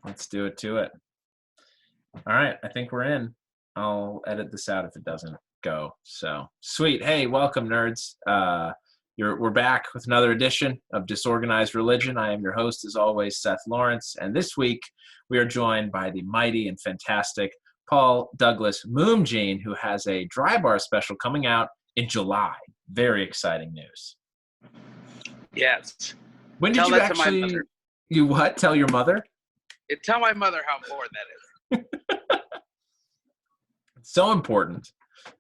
Let's do it to it. All right, I think we're in. I'll edit this out if it doesn't go. So sweet. Hey, welcome, nerds. We're back with another edition of Disorganized Religion. I am your host, as always, Seth Lawrence, and this week we are joined by the mighty and fantastic Paul Douglas Moomgene, who has a Dry Bar special coming out in July. Very exciting news. Yes. When did you actually? You what? Tell your mother? Tell my mother how important that is. It's so important.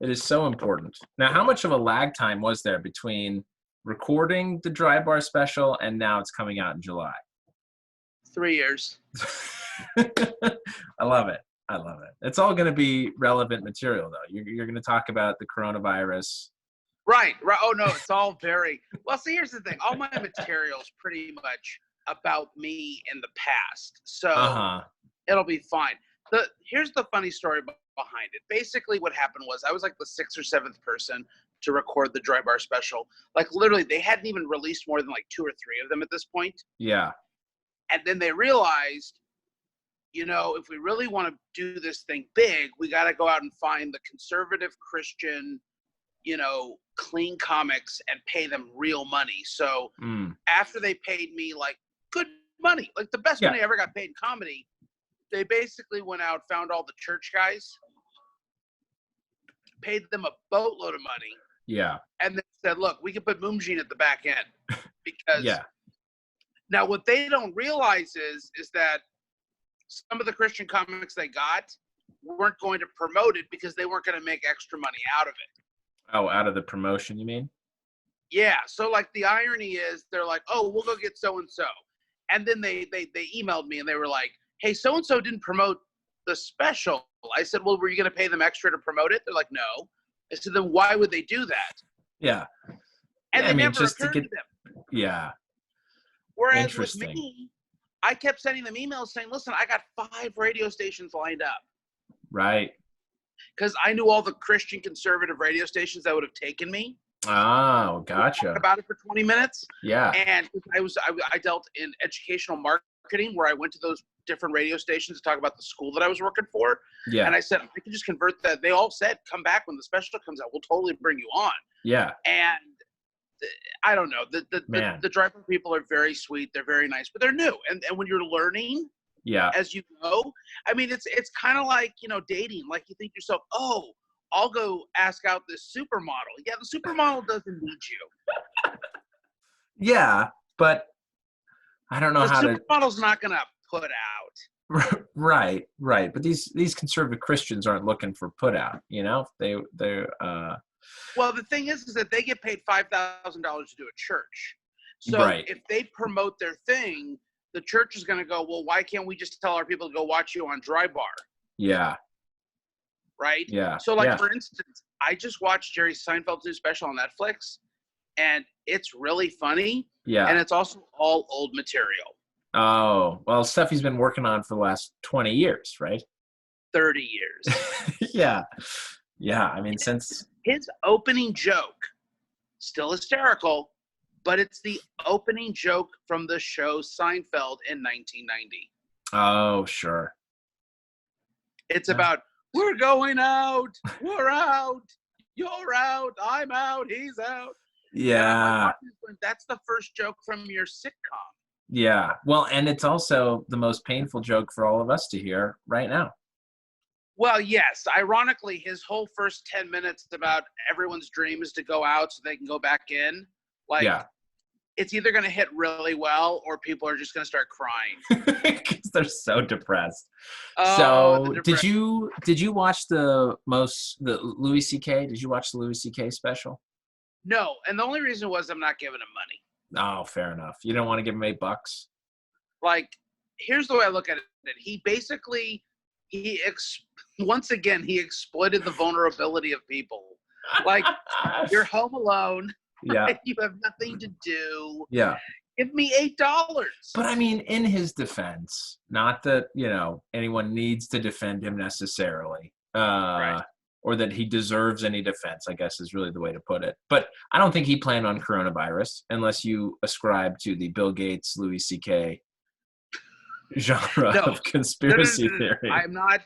It is so important. Now, how much of a lag time was there between recording the Dry Bar special and now it's coming out in July? 3 years. I love it. I love it. It's all going to be relevant material, though. You're going to talk about the coronavirus. Right. Oh, no, it's all very – well, see, here's the thing. All my material is pretty much about me in the past. So it'll be fine. Here's the funny story behind it. Basically what happened was I was like the 6th or 7th person to record the Dry Bar special. Like literally they hadn't even released more than like 2 or 3 of them at this point. Yeah. And then they realized, you know, if we really want to do this thing big, we got to go out and find the conservative Christian, you know, clean comics and pay them real money. So after they paid me like good money, like the best money I ever got paid in comedy, they basically went out, found all the church guys, paid them a boatload of money. Yeah. And then said, look, we can put Moomgene at the back end. Because now what they don't realize is that some of the Christian comics they got weren't going to promote it because they weren't going to make extra money out of it. Oh, out of the promotion, you mean? Yeah. So like the irony is they're like, oh, we'll go get so-and-so. And then they emailed me and they were like, hey, so-and-so didn't promote the special. I said, well, were you going to pay them extra to promote it? They're like, no. I said, then why would they do that? Yeah. And it never occurred to them. Yeah. Whereas with me, I kept sending them emails saying, listen, I got 5 radio stations lined up. Right. Because I knew all the Christian conservative radio stations that would have taken me. Oh, gotcha. Talk about it for 20 minutes. Yeah. And I dealt in educational marketing where I went to those different radio stations to talk about the school that I was working for. Yeah. And I said, I can just convert that. They all said, come back when the special comes out. We'll totally bring you on. Yeah. And I don't know. The Dry Bar people are very sweet. They're very nice, but they're new. And when you're learning, as you go, I mean, it's kind of like, you know, dating. Like you think to yourself, oh, I'll go ask out this supermodel. Yeah, the supermodel doesn't need you. Yeah, but I don't know how to. The supermodel's not going to put out. Right. But these conservative Christians aren't looking for put out. You know, they're. Well, the thing is that they get paid $5,000 to do a church. So if they promote their thing, the church is going to go, well, why can't we just tell our people to go watch you on Dry Bar? Yeah. Right? Yeah. So, like, for instance, I just watched Jerry Seinfeld's new special on Netflix, and it's really funny. Yeah. And it's also all old material. Oh, well, stuff he's been working on for the last 20 years, right? 30 years. Yeah. Yeah. I mean, since his opening joke, still hysterical, but it's the opening joke from the show Seinfeld in 1990. Oh, sure. It's about, we're going out, we're out, you're out, I'm out, he's out. Yeah. That's the first joke from your sitcom. Yeah. Well, and it's also the most painful joke for all of us to hear right now. Well, yes. Ironically, his whole first 10 minutes about everyone's dream is to go out so they can go back in. Like, it's either going to hit really well or people are just going to start crying. Because they're so depressed. So did you watch the Louis C.K.? Did you watch the Louis C.K. special? No. And the only reason was I'm not giving him money. Oh, fair enough. You don't want to give him $8? Like, here's the way I look at it. He basically, once again, he exploited the vulnerability of people. Like, you're home alone. Yeah. You have nothing to do. Yeah. Give me $8. But I mean, in his defense, not that, you know, anyone needs to defend him necessarily. Right. Or that he deserves any defense, I guess is really the way to put it. But I don't think he planned on coronavirus unless you ascribe to the Bill Gates, Louis C.K. genre No, of conspiracy theory. I'm not.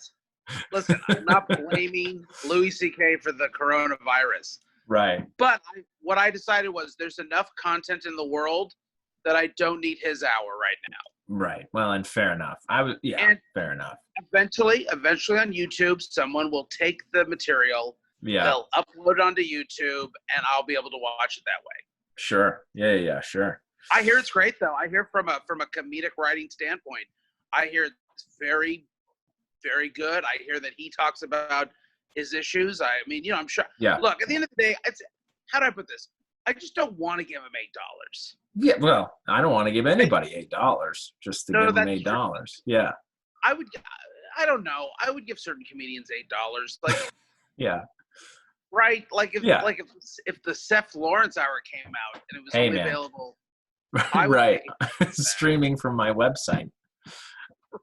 Listen, I'm not blaming Louis C.K. for the coronavirus. Right. But what I decided was there's enough content in the world that I don't need his hour right now. Right. Well, and fair enough. And fair enough. eventually on YouTube, someone will take the material, Yeah. they'll upload it onto YouTube, and I'll be able to watch it that way. Sure. Yeah, sure. I hear it's great though. I hear from a comedic writing standpoint, I hear it's very, very good. I hear that he talks about his issues. I mean, I'm sure. Yeah. Look, at the end of the day, how do I put this? I just don't want to give him $8. Yeah, well, I don't want to give anybody $8 just to give them $8. True. Yeah. I don't know. I would give certain comedians $8. Like, yeah. right? Like if the Seth Lawrence Hour came out and it was only available, right, streaming from my website.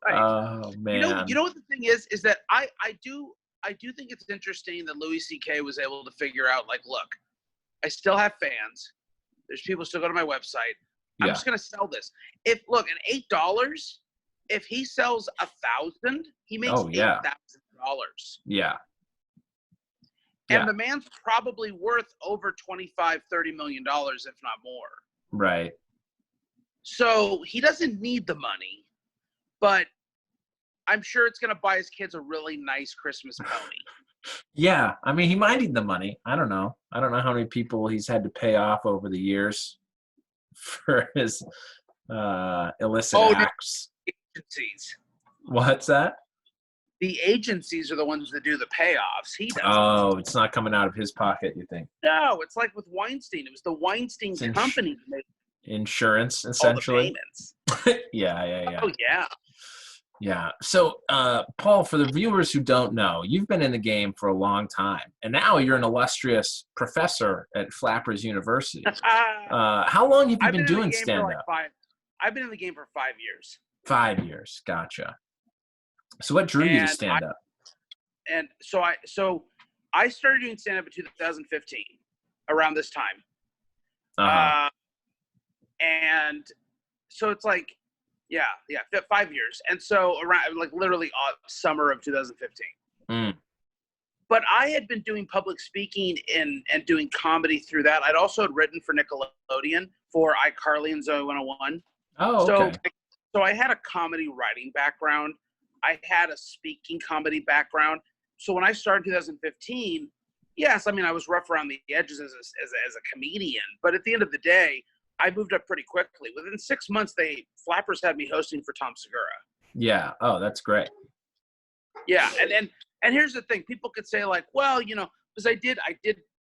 Right. Oh man. You know what the thing is that I do think it's interesting that Louis C.K. was able to figure out, like, look, I still have fans. There's people still go to my website. I'm just gonna sell this. At $8, if he sells 1,000, he makes $8,000. Yeah. And the man's probably worth over $25-30 million, if not more. Right. So he doesn't need the money, but I'm sure it's going to buy his kids a really nice Christmas pony. Yeah. I mean, he might need the money. I don't know. I don't know how many people he's had to pay off over the years for his illicit acts. Agencies. What's that? The agencies are the ones that do the payoffs. He doesn't. Oh, it's not coming out of his pocket, you think? No, it's like with Weinstein. It was the Weinstein company that made insurance, essentially. All the payments. Yeah. Oh, yeah. Yeah. So, Paul, for the viewers who don't know, you've been in the game for a long time, and now you're an illustrious professor at Flappers University. How long have you been doing stand-up? I've been in the game for 5 years. 5 years. Gotcha. So what drew you to stand-up? So I started doing stand-up in 2015, around this time. Uh-huh. And so it's like, 5 years. And so around, like, literally summer of 2015. Mm. But I had been doing public speaking and doing comedy through that. I'd also had written for Nickelodeon for iCarly and Zoe 101. Oh, okay. So I had a comedy writing background. I had a speaking comedy background. So when I started in 2015, yes, I mean, I was rough around the edges as a comedian. But at the end of the day, I moved up pretty quickly. Within 6 months, Flappers had me hosting for Tom Segura. Yeah. Oh, that's great. Yeah, and here's the thing: people could say, like, well, because I did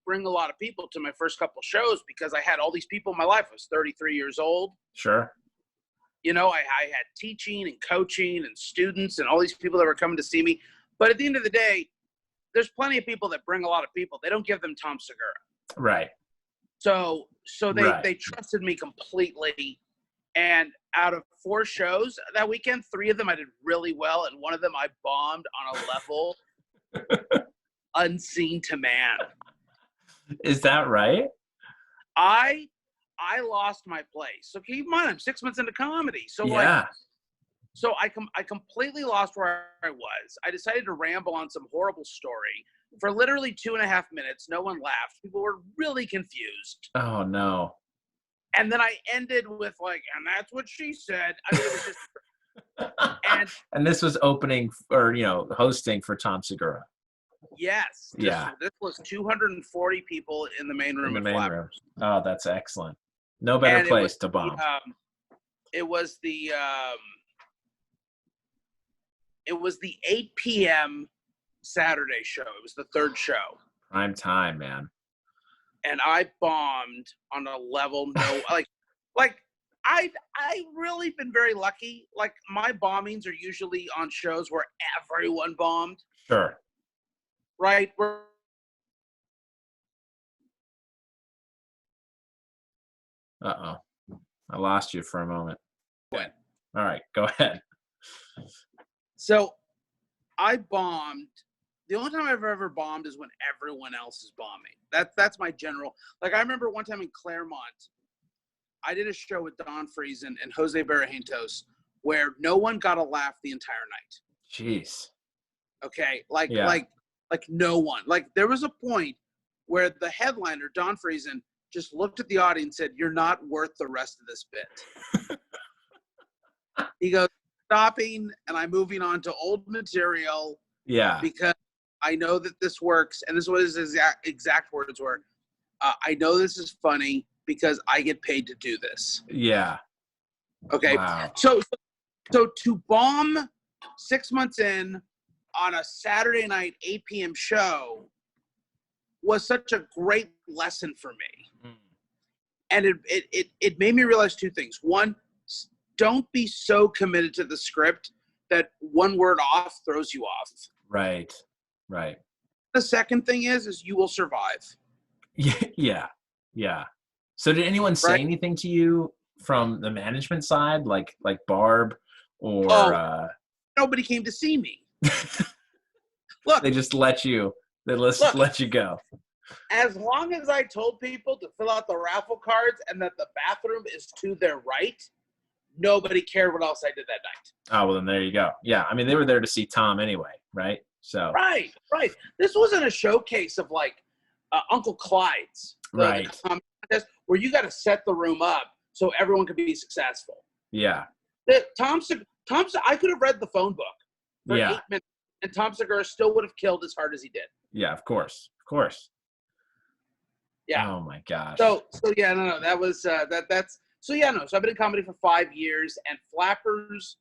bring a lot of people to my first couple shows because I had all these people in my life. I was 33 years old. Sure. I had teaching and coaching and students and all these people that were coming to see me. But at the end of the day, there's plenty of people that bring a lot of people. They don't give them Tom Segura. Right. So they trusted me completely. And out of 4 shows that weekend, 3 of them I did really well, and 1 of them I bombed on a level unseen to man. Is that right? I lost my place. So keep in mind, I'm 6 months into comedy. So so I completely lost where I was. I decided to ramble on some horrible story for literally 2.5 minutes. No one laughed. People were really confused. Oh no. And then I ended with, like, and that's what she said. I mean, it was just, and this was opening or hosting for Tom Segura. Yes. This was 240 people in the main room. Oh, that's excellent. No better place to bomb. It was the 8 p.m. Saturday show. It was the 3rd show. Prime time, man. And I bombed on a level like I've really been very lucky. Like, my bombings are usually on shows where everyone bombed. Sure. Right? Uh-oh. I lost you for a moment. What? All right, go ahead. So I bombed. The only time I've ever bombed is when everyone else is bombing. That's my general. Like, I remember one time in Claremont, I did a show with Don Friesen and Jose Barrientos where no one got a laugh the entire night. Jeez. Okay, Yeah. like no one. Like there was a point where the headliner Don Friesen just looked at the audience and said, "You're not worth the rest of this bit." He goes, "Stopping, and I'm moving on to old material Yeah. because I know that this works." And this was his exact words were, "I know this is funny because I get paid to do this." Yeah. Okay, Wow. so to bomb 6 months in on a Saturday night 8 p.m. show was such a great lesson for me. And it made me realize two things. One, don't be so committed to the script that one word off throws you off. Right. Right. The second thing is you will survive. Yeah. Yeah. So did anyone say Right? anything to you from the management side, like Barb or Oh, nobody came to see me. Look, they just let you let you go. as long as I told people to fill out the raffle cards and that the bathroom is to their right, nobody cared what else I did that night. Oh, well, then there you go. Yeah. I mean, they were there to see Tom anyway, right? So. Right. This wasn't a showcase of like Uncle Clyde's, Right. the contest where you got to set the room up so everyone could be successful. Yeah. Thompson, I could have read the phone book for 8 minutes, and Tom Segura still would have killed as hard as he did. Yeah, of course. Of course. Yeah. Oh my gosh. So yeah, no, that was that's so yeah, no. So I've been in comedy for 5 years, and Flappers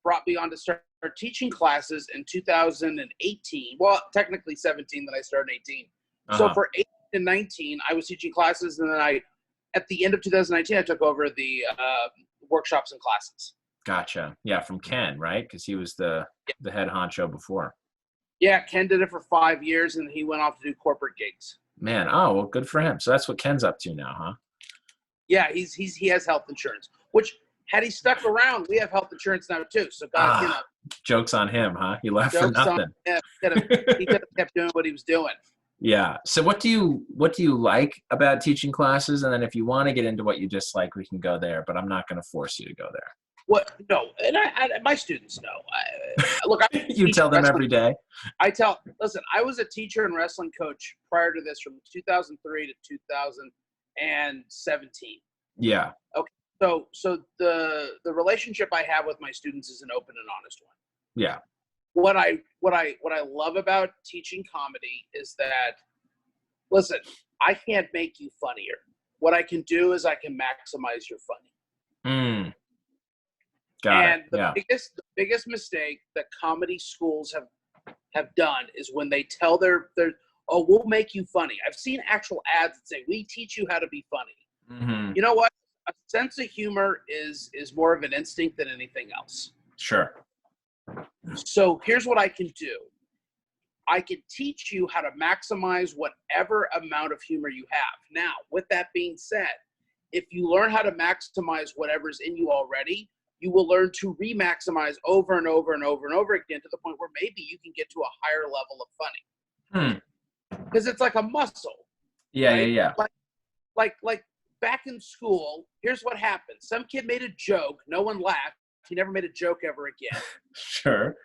brought me on to start teaching classes in 2018. Well, technically 17, then I started 18. So for 18 and 19, I was teaching classes, and then at the end of 2019, I took over the workshops and classes. Gotcha. Yeah, from Ken, right? Because he was the head honcho before. Yeah, Ken did it for 5 years, and he went off to do corporate gigs. Man, oh well, good for him. So that's what Ken's up to now, huh? Yeah, he has health insurance. Which, had he stuck around, we have health insurance now too. So God, jokes on him, huh? He left for nothing. He could have kept doing what he was doing. Yeah. So what do you like about teaching classes? And then if you want to get into what you dislike, we can go there. But I'm not going to force you to go there. What? No, and my students know. Look, you tell them every day. Listen, I was a teacher and wrestling coach prior to this from 2003 to 2017. Yeah. Okay. So the relationship I have with my students is an open and honest one. Yeah. What I love about teaching comedy is that, listen, I can't make you funnier. What I can do is I can maximize your funny. And the biggest mistake that comedy schools have done is when they tell their we'll make you funny. I've seen actual ads that say we teach you how to be funny. Mm-hmm. You know what? A sense of humor is more of an instinct than anything else. Sure. So here's what I can do. I can teach you how to maximize whatever amount of humor you have. Now, with that being said, if you learn how to maximize whatever's in you already, you will learn to re-maximize over and over and over and over again to the point where maybe you can get to a higher level of funny. Because it's like a muscle. Yeah, right? yeah. Like back in school, here's what happened. Some kid made a joke. No one laughed. He never made a joke ever again. Sure.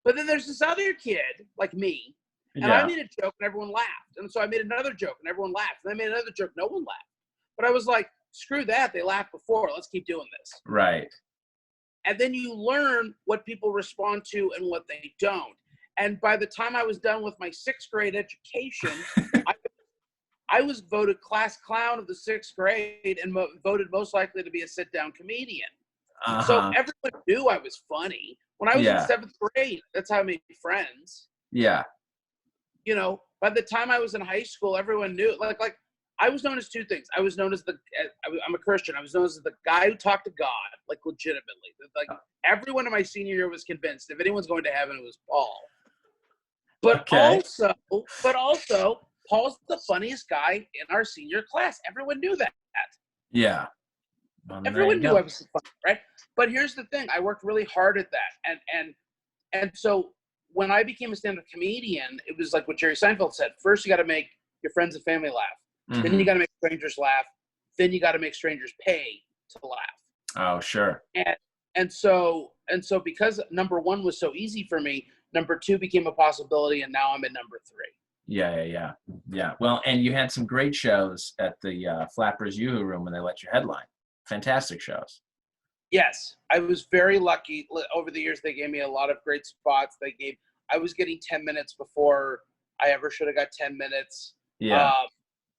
But then there's this other kid, like me, and I made a joke and everyone laughed. And so I made another joke and everyone laughed. And I made another joke, no one laughed. But I was like, screw that. They laughed before. Let's keep doing this. Right. And then you learn what people respond to and what they don't. And by the time I was done with my 6th grade education, I was voted class clown of the 6th grade and voted most likely to be a sit-down comedian. So everyone knew I was funny. When I was in 7th grade, that's how I made friends. Yeah. You know, by the time I was in high school, everyone knew. Like I was known as two things. I was known as I'm a Christian. I was known as the guy who talked to God, like legitimately. Like everyone in my senior year was convinced if anyone's going to heaven, it was Paul. But also, Paul's the funniest guy in our senior class. Everyone knew that. Yeah. Well, everyone knew I was funny, right? But here's the thing: I worked really hard at that, and so when I became a stand-up comedian, it was like what Jerry Seinfeld said: first, you got to make your friends and family laugh. Mm-hmm. Then you got to make strangers laugh. Then you got to make strangers pay to laugh. Oh, sure. And so because number one was so easy for me, number two became a possibility, and now I'm at number three. Yeah. Well, and you had some great shows at the Flappers Yoo-Hoo Room when they let you headline. Fantastic shows. Yes, I was very lucky. Over the years, they gave me a lot of great spots. I was getting 10 minutes before I ever should have got 10 minutes. Yeah.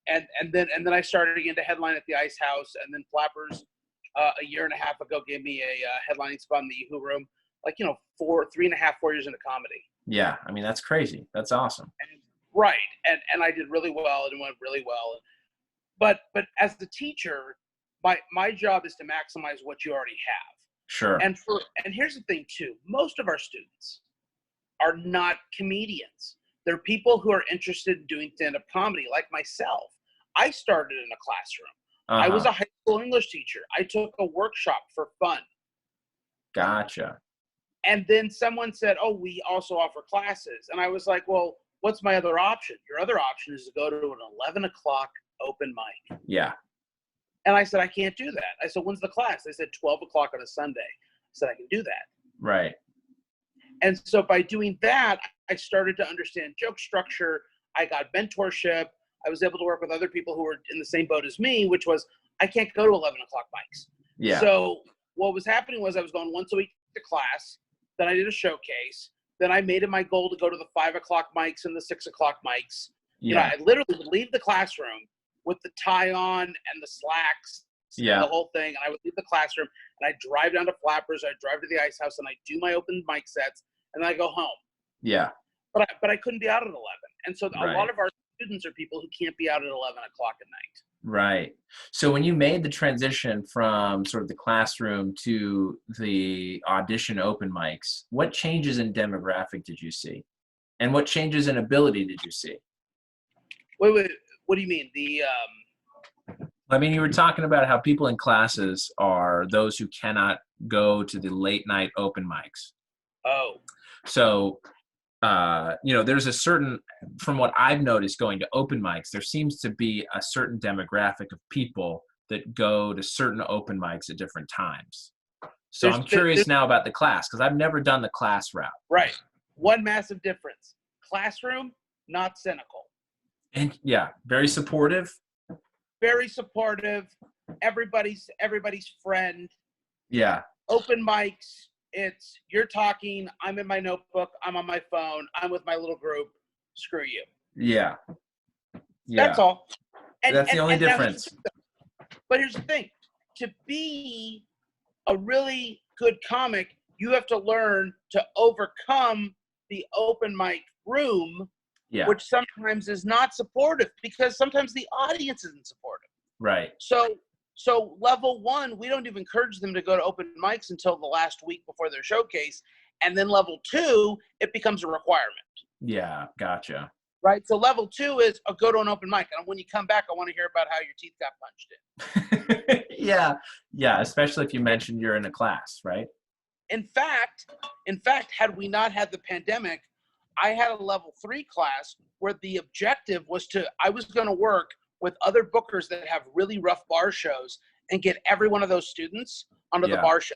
And then I started again to headline at the Ice House, and then Flappers a year and a half ago gave me a headlining spot in the Yoo-Hoo Room. 3.5, 4 years into comedy. Yeah, I mean that's crazy. That's awesome. Right, and I did really well, and it went really well. But as the teacher, my job is to maximize what you already have. Sure. And here's the thing too: most of our students are not comedians. They're people who are interested in doing stand-up comedy, like myself. I started in a classroom. I was a high school English teacher. I took a workshop for fun. Gotcha. And then someone said, "Oh, we also offer classes." And I was like, "Well, what's my other option?" "Your other option is to go to an 11 o'clock open mic." Yeah. And I said, "I can't do that." I said, "When's the class?" They said 12 o'clock on a Sunday. I said, "I can do that." Right. And so by doing that, I started to understand joke structure. I got mentorship. I was able to work with other people who were in the same boat as me, which was I can't go to 11 o'clock mics. Yeah. So what was happening was I was going once a week to class. Then I did a showcase. Then I made it my goal to go to the 5 o'clock mics and the 6 o'clock mics. Yeah. I literally would leave the classroom with the tie on and the slacks, and the whole thing. And I would leave the classroom and I'd drive down to Flappers. I'd drive to the Ice House and I'd do my open mic sets and then I go home. Yeah. But I couldn't be out at 11. And so Right. a lot of our students are people who can't be out at 11 o'clock at night. Right. So when you made the transition from sort of the classroom to the audition open mics, what changes in demographic did you see? And what changes in ability did you see? Wait, what do you mean? I mean, you were talking about how people in classes are those who cannot go to the late night open mics. Oh. So, there's a certain, from what I've noticed going to open mics, there seems to be a certain demographic of people that go to certain open mics at different times. So I'm curious now about the class, because I've never done the class route. Right. One massive difference. Classroom, not cynical. And yeah, very supportive. Very supportive. Everybody's friend. Yeah. Open mics, it's you're talking, I'm in my notebook, I'm on my phone, I'm with my little group. Screw you. Yeah. That's all. That's the only difference. But here's the thing. To be a really good comic, you have to learn to overcome the open mic room, which sometimes is not supportive because sometimes the audience isn't supportive. Right. So level one, we don't even encourage them to go to open mics until the last week before their showcase. And then level two, it becomes a requirement. Yeah, gotcha. Right? So level two is go to an open mic. And when you come back, I want to hear about how your teeth got punched in. Yeah, especially if you mentioned you're in a class, right? In fact, had we not had the pandemic, I had a level 3 class where the objective was I was going to work with other bookers that have really rough bar shows and get every one of those students onto the bar show.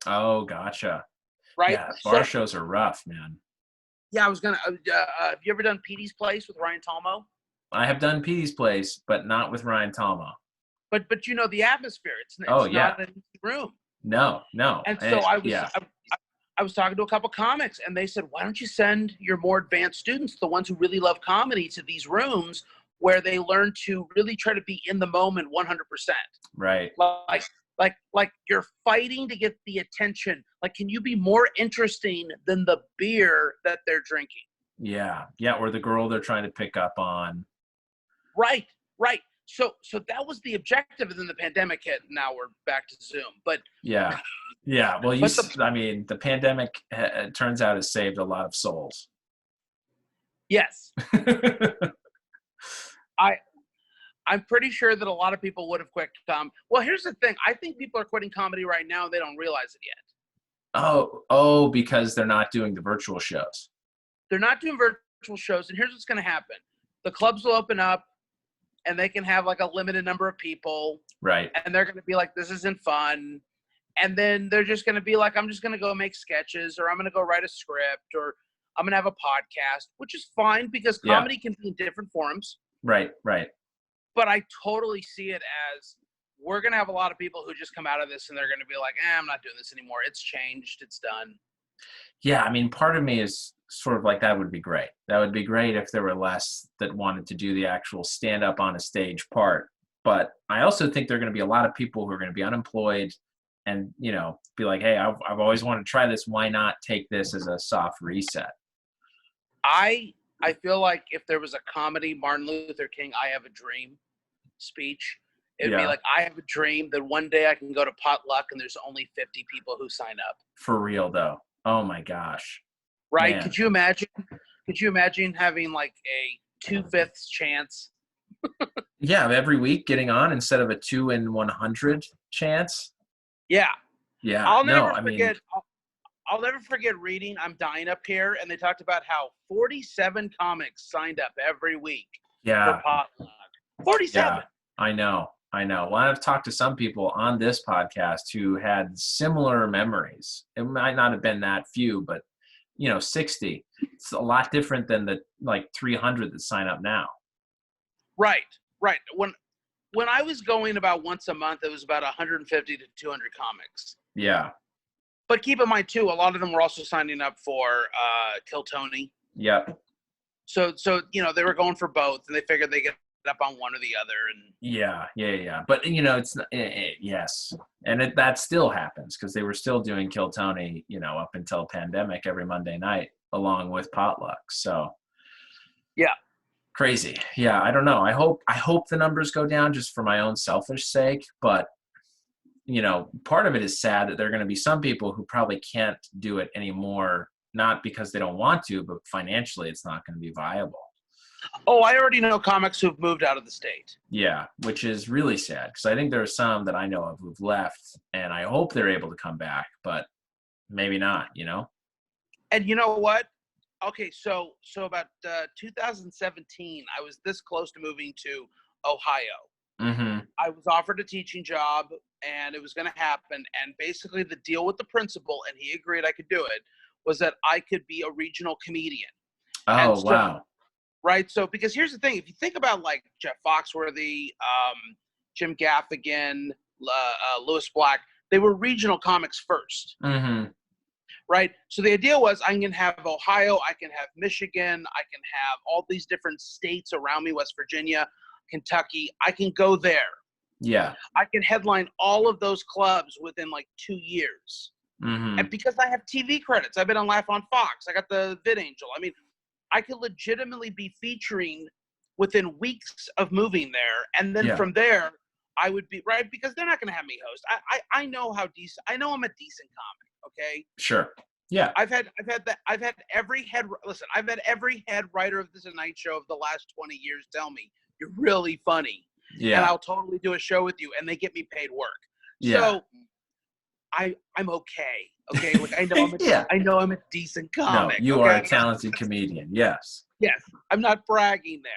Oh, gotcha. Right? Yeah, bar shows are rough, man. Yeah, I was going to, have you ever done Petey's Place with Ryan Talmo? I have done Petey's Place, but not with Ryan Talmo. But you know the atmosphere. It's not an empty room. No. And so I was talking to a couple comics, and they said, why don't you send your more advanced students, the ones who really love comedy, to these rooms where they learn to really try to be in the moment 100%. Right. Like you're fighting to get the attention. Like, can you be more interesting than the beer that they're drinking? Yeah, or the girl they're trying to pick up on. Right. So that was the objective, and then the pandemic hit, and now we're back to Zoom. But yeah. Well, the pandemic, it turns out, has saved a lot of souls. Yes. I'm pretty sure that a lot of people would have quit comedy. Well, here's the thing. I think people are quitting comedy right now, and they don't realize it yet. Oh, because they're not doing the virtual shows. They're not doing virtual shows, and here's what's going to happen. The clubs will open up, and they can have like a limited number of people. Right. And they're going to be like, this isn't fun. And then they're just going to be like, I'm just going to go make sketches, or I'm going to go write a script, or I'm going to have a podcast, which is fine because Yeah. comedy can be in different forms. Right. But I totally see it as we're going to have a lot of people who just come out of this and they're going to be like, I'm not doing this anymore. It's changed. It's done. Yeah, I mean, part of me is sort of like, that would be great. That would be great if there were less that wanted to do the actual stand up on a stage part. But I also think there are going to be a lot of people who are going to be unemployed and, you know, be like, hey, I've always wanted to try this. Why not take this as a soft reset? I feel like if there was a comedy Martin Luther King I Have a Dream speech, it'd be Yeah. like, I have a dream that one day I can go to potluck and there's only 50 people who sign up. For real, though. Oh, my gosh. Right? Man. Could you imagine having like a 2/5 chance? Yeah, every week getting on instead of a 2 in 100 chance. Yeah. Yeah. I'll no, never I mean, forget. I'll never forget reading I'm Dying Up Here, and they talked about how 47 comics signed up every week yeah. for potluck. 47. Yeah, I know. Well, I've talked to some people on this podcast who had similar memories. It might not have been that few, but 60. It's a lot different than the like 300 that sign up now. Right. When I was going about once a month, it was about 150 to 200 comics. Yeah. But keep in mind too, a lot of them were also signing up for Kill Tony. Yep. So they were going for both, and they figured they get up on one or the other. And yeah. But it's yes, and that still happens because they were still doing Kill Tony, up until pandemic every Monday night, along with potluck. So yeah, crazy. Yeah, I don't know. I hope the numbers go down just for my own selfish sake, but part of it is sad that there are going to be some people who probably can't do it anymore, not because they don't want to, but financially it's not going to be viable. Oh, I already know comics who've moved out of the state. Yeah, which is really sad because I think there are some that I know of who've left, and I hope they're able to come back, but maybe not, And you know what? Okay, so about 2017, I was this close to moving to Ohio. Mm-hmm. I was offered a teaching job, and it was going to happen. And basically the deal with the principal, and he agreed I could do it, was that I could be a regional comedian. Oh, So, wow. Right? So, because here's the thing. If you think about, like, Jeff Foxworthy, Jim Gaffigan, Lewis Black, they were regional comics first. Mm-hmm. Right? So the idea was I can have Ohio, I can have Michigan, I can have all these different states around me, West Virginia, Kentucky. I can go there. Yeah. I can headline all of those clubs within like 2 years. Mm-hmm. And because I have TV credits, I've been on Laugh on Fox. I got the VidAngel. I mean, I could legitimately be featuring within weeks of moving there. And then from there, I would be, right? Because they're not going to have me host. I know how decent, I know I'm a decent comic. Okay. Sure. Yeah. I've had every head writer of the Tonight Show of the last 20 years tell me, you're really funny. Yeah. And I'll totally do a show with you, and they get me paid work. Yeah. So I'm okay. Okay. Like I know I'm a decent comic. No, you are a talented comedian. Yes. Yes. I'm not bragging there.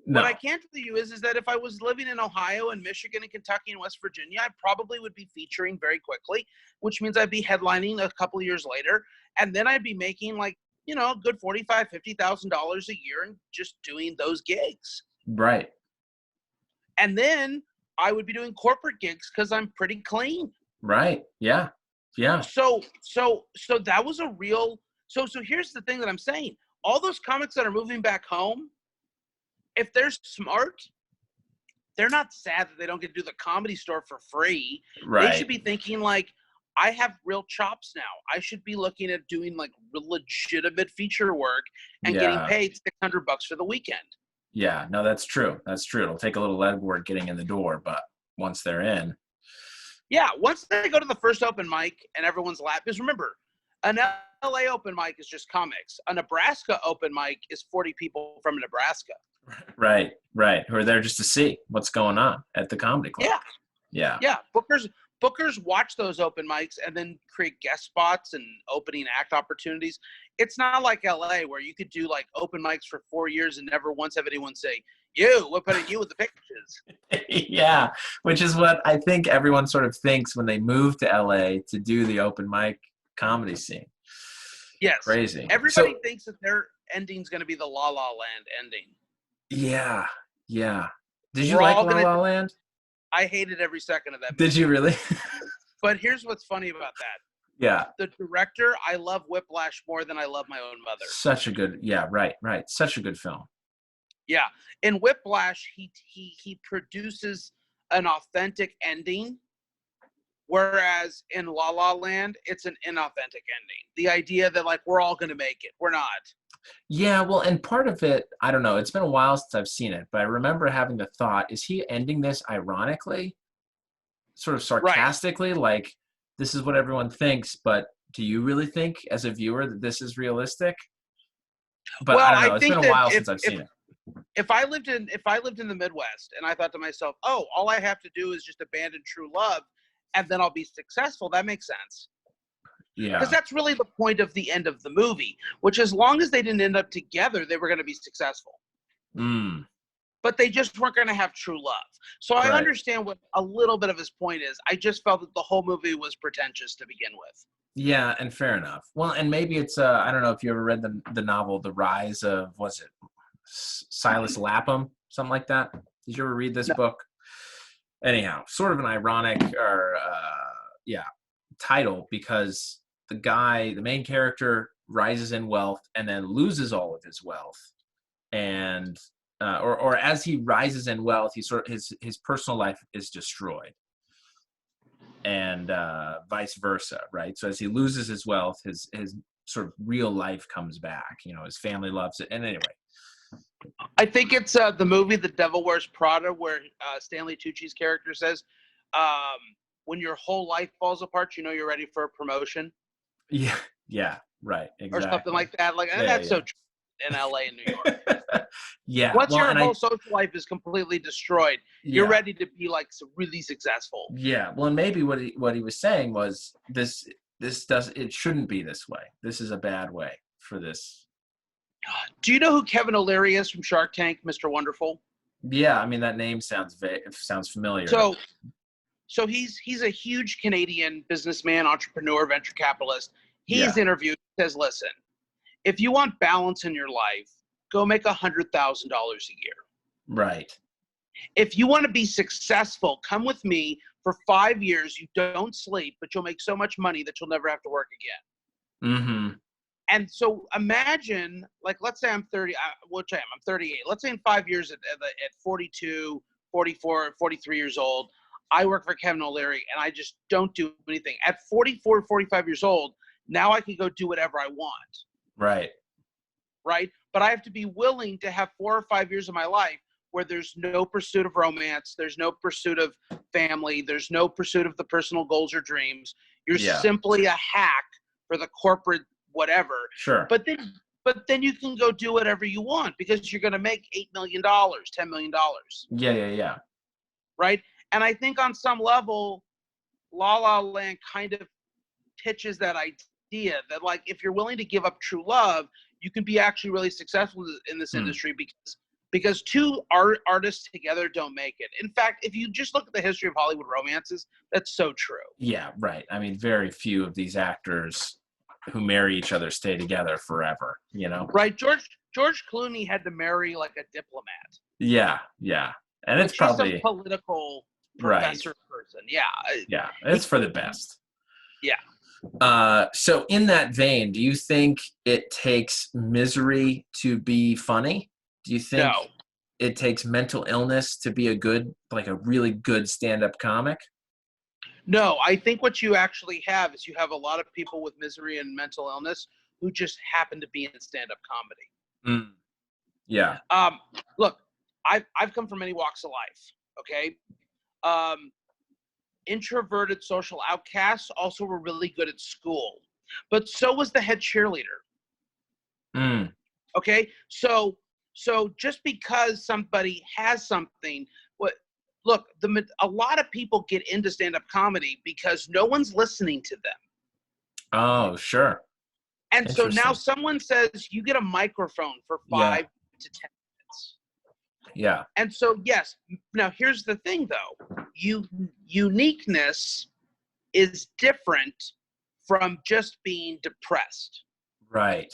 No. What I can tell you is that if I was living in Ohio and Michigan and Kentucky and West Virginia, I probably would be featuring very quickly, which means I'd be headlining a couple of years later. And then I'd be making like, a good $45,000, $50,000 a year and just doing those gigs. Right. And then I would be doing corporate gigs because I'm pretty clean. Right. Yeah. Yeah. So that was a real, so here's the thing that I'm saying. All those comics that are moving back home, if they're smart, they're not sad that they don't get to do the Comedy Store for free. Right. They should be thinking like, I have real chops now. I should be looking at doing like legitimate feature work and getting paid $600 for the weekend. Yeah, no, that's true. That's true. It'll take a little legwork getting in the door, but once they're in. Yeah, once they go to the first open mic and everyone's laughing, because remember, an LA open mic is just comics. A Nebraska open mic is 40 people from Nebraska. Right. Who are there just to see what's going on at the comedy club. Yeah. Bookers bookers watch those open mics and then create guest spots and opening act opportunities. It's not like LA where you could do like open mics for 4 years and never once have anyone say, we're putting you with the pictures. Yeah, which is what I think everyone sort of thinks when they move to LA to do the open mic comedy scene. Yes. Crazy. Everybody thinks that their ending's going to be the La La Land ending. Yeah. Yeah. Did you like La La Land? I hated every second of that movie. Did you really? But here's what's funny about that. Yeah. The director, I love Whiplash more than I love My Own Mother. Such a good, right. Such a good film. Yeah. In Whiplash, he produces an authentic ending, whereas in La La Land, it's an inauthentic ending. The idea that like we're all going to make it, we're not. Yeah, well, and part of it, I don't know, it's been a while since I've seen it, but I remember having the thought, is he ending this ironically? Sort of sarcastically, right. Like, this is what everyone thinks, but do you really think as a viewer that this is realistic? But well, I don't know, it's been a while since I've seen it. If I lived in the Midwest and I thought to myself, all I have to do is just abandon true love and then I'll be successful, that makes sense. Yeah. Because that's really the point of the end of the movie, which as long as they didn't end up together, they were going to be successful. But they just weren't going to have true love. So I understand what a little bit of his point is. I just felt that the whole movie was pretentious to begin with. Yeah, and fair enough. Well, and maybe it's, I don't know if you ever read the novel, The Rise of, was it Silas Lapham? Something like that. Did you ever read this book? Anyhow, sort of an ironic title because the main character rises in wealth and then loses all of his wealth, and or as he rises in wealth, his personal life is destroyed, and vice versa, right? So as he loses his wealth, his sort of real life comes back. His family loves it, and anyway. I think it's the movie The Devil Wears Prada where Stanley Tucci's character says, when your whole life falls apart, you're ready for a promotion. Yeah, right, exactly. Or something like that. Like that's so true in LA and New York. Yeah. Once your whole social life is completely destroyed, you're ready to be like really successful. Yeah. Well, and maybe what he was saying was it shouldn't be this way. This is a bad way for this. Do you know who Kevin O'Leary is from Shark Tank, Mr. Wonderful? Yeah, I mean that name sounds familiar. So he's a huge Canadian businessman, entrepreneur, venture capitalist. He's interviewed, says, listen, if you want balance in your life, go make $100,000 a year. Right. If you want to be successful, come with me for 5 years. You don't sleep, but you'll make so much money that you'll never have to work again. Mm-hmm. And so imagine, like, let's say I'm 30, which I am, I'm 38. Let's say in 5 years at 42, 44, 43 years old, I work for Kevin O'Leary and I just don't do anything. At 44, 45 years old, now I can go do whatever I want. Right. Right? But I have to be willing to have 4 or 5 years of my life where there's no pursuit of romance, there's no pursuit of family, there's no pursuit of the personal goals or dreams. You're simply a hack for the corporate whatever. Sure. But then you can go do whatever you want because you're going to make $8 million, $10 million. Yeah. Right? And I think on some level, La La Land kind of pitches that idea that, like, if you're willing to give up true love, you can be actually really successful in this industry because two artists together don't make it. In fact, if you just look at the history of Hollywood romances, that's so true. Yeah, right. I mean, very few of these actors who marry each other stay together forever, Right. George Clooney had to marry like a diplomat. Yeah. And it's probably a political professor person. Yeah. It's for the best. Yeah. So in that vein, do you think it takes misery to be funny? Do you think it takes mental illness to be a really good stand-up comic? No, I think what you actually have is you have a lot of people with misery and mental illness who just happen to be in stand-up comedy. Yeah. Look, I've come from many walks of life. Okay. Introverted social outcasts also were really good at school, but so was the head cheerleader. Okay. So just because somebody has something, look, a lot of people get into stand-up comedy because no one's listening to them. Oh, sure. And so now Interesting. someone says you get a microphone for 5 to 10 minutes. Yeah. And so, yes, now here's the thing though. Uniqueness is different from just being depressed. Right.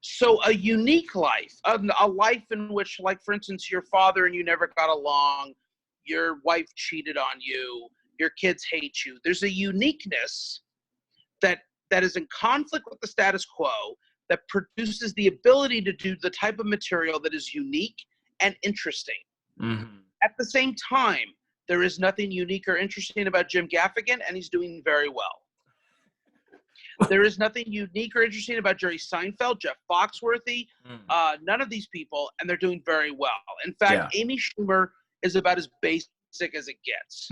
So a unique life, a life in which, like, for instance, your father and you never got along, your wife cheated on you, your kids hate you. There's a uniqueness that is in conflict with the status quo, that produces the ability to do the type of material that is unique and interesting. Mm-hmm. At the same time, there is nothing unique or interesting about Jim Gaffigan, and he's doing very well. There is nothing unique or interesting about Jerry Seinfeld, Jeff Foxworthy, none of these people, and they're doing very well. In fact, Amy Schumer is about as basic as it gets.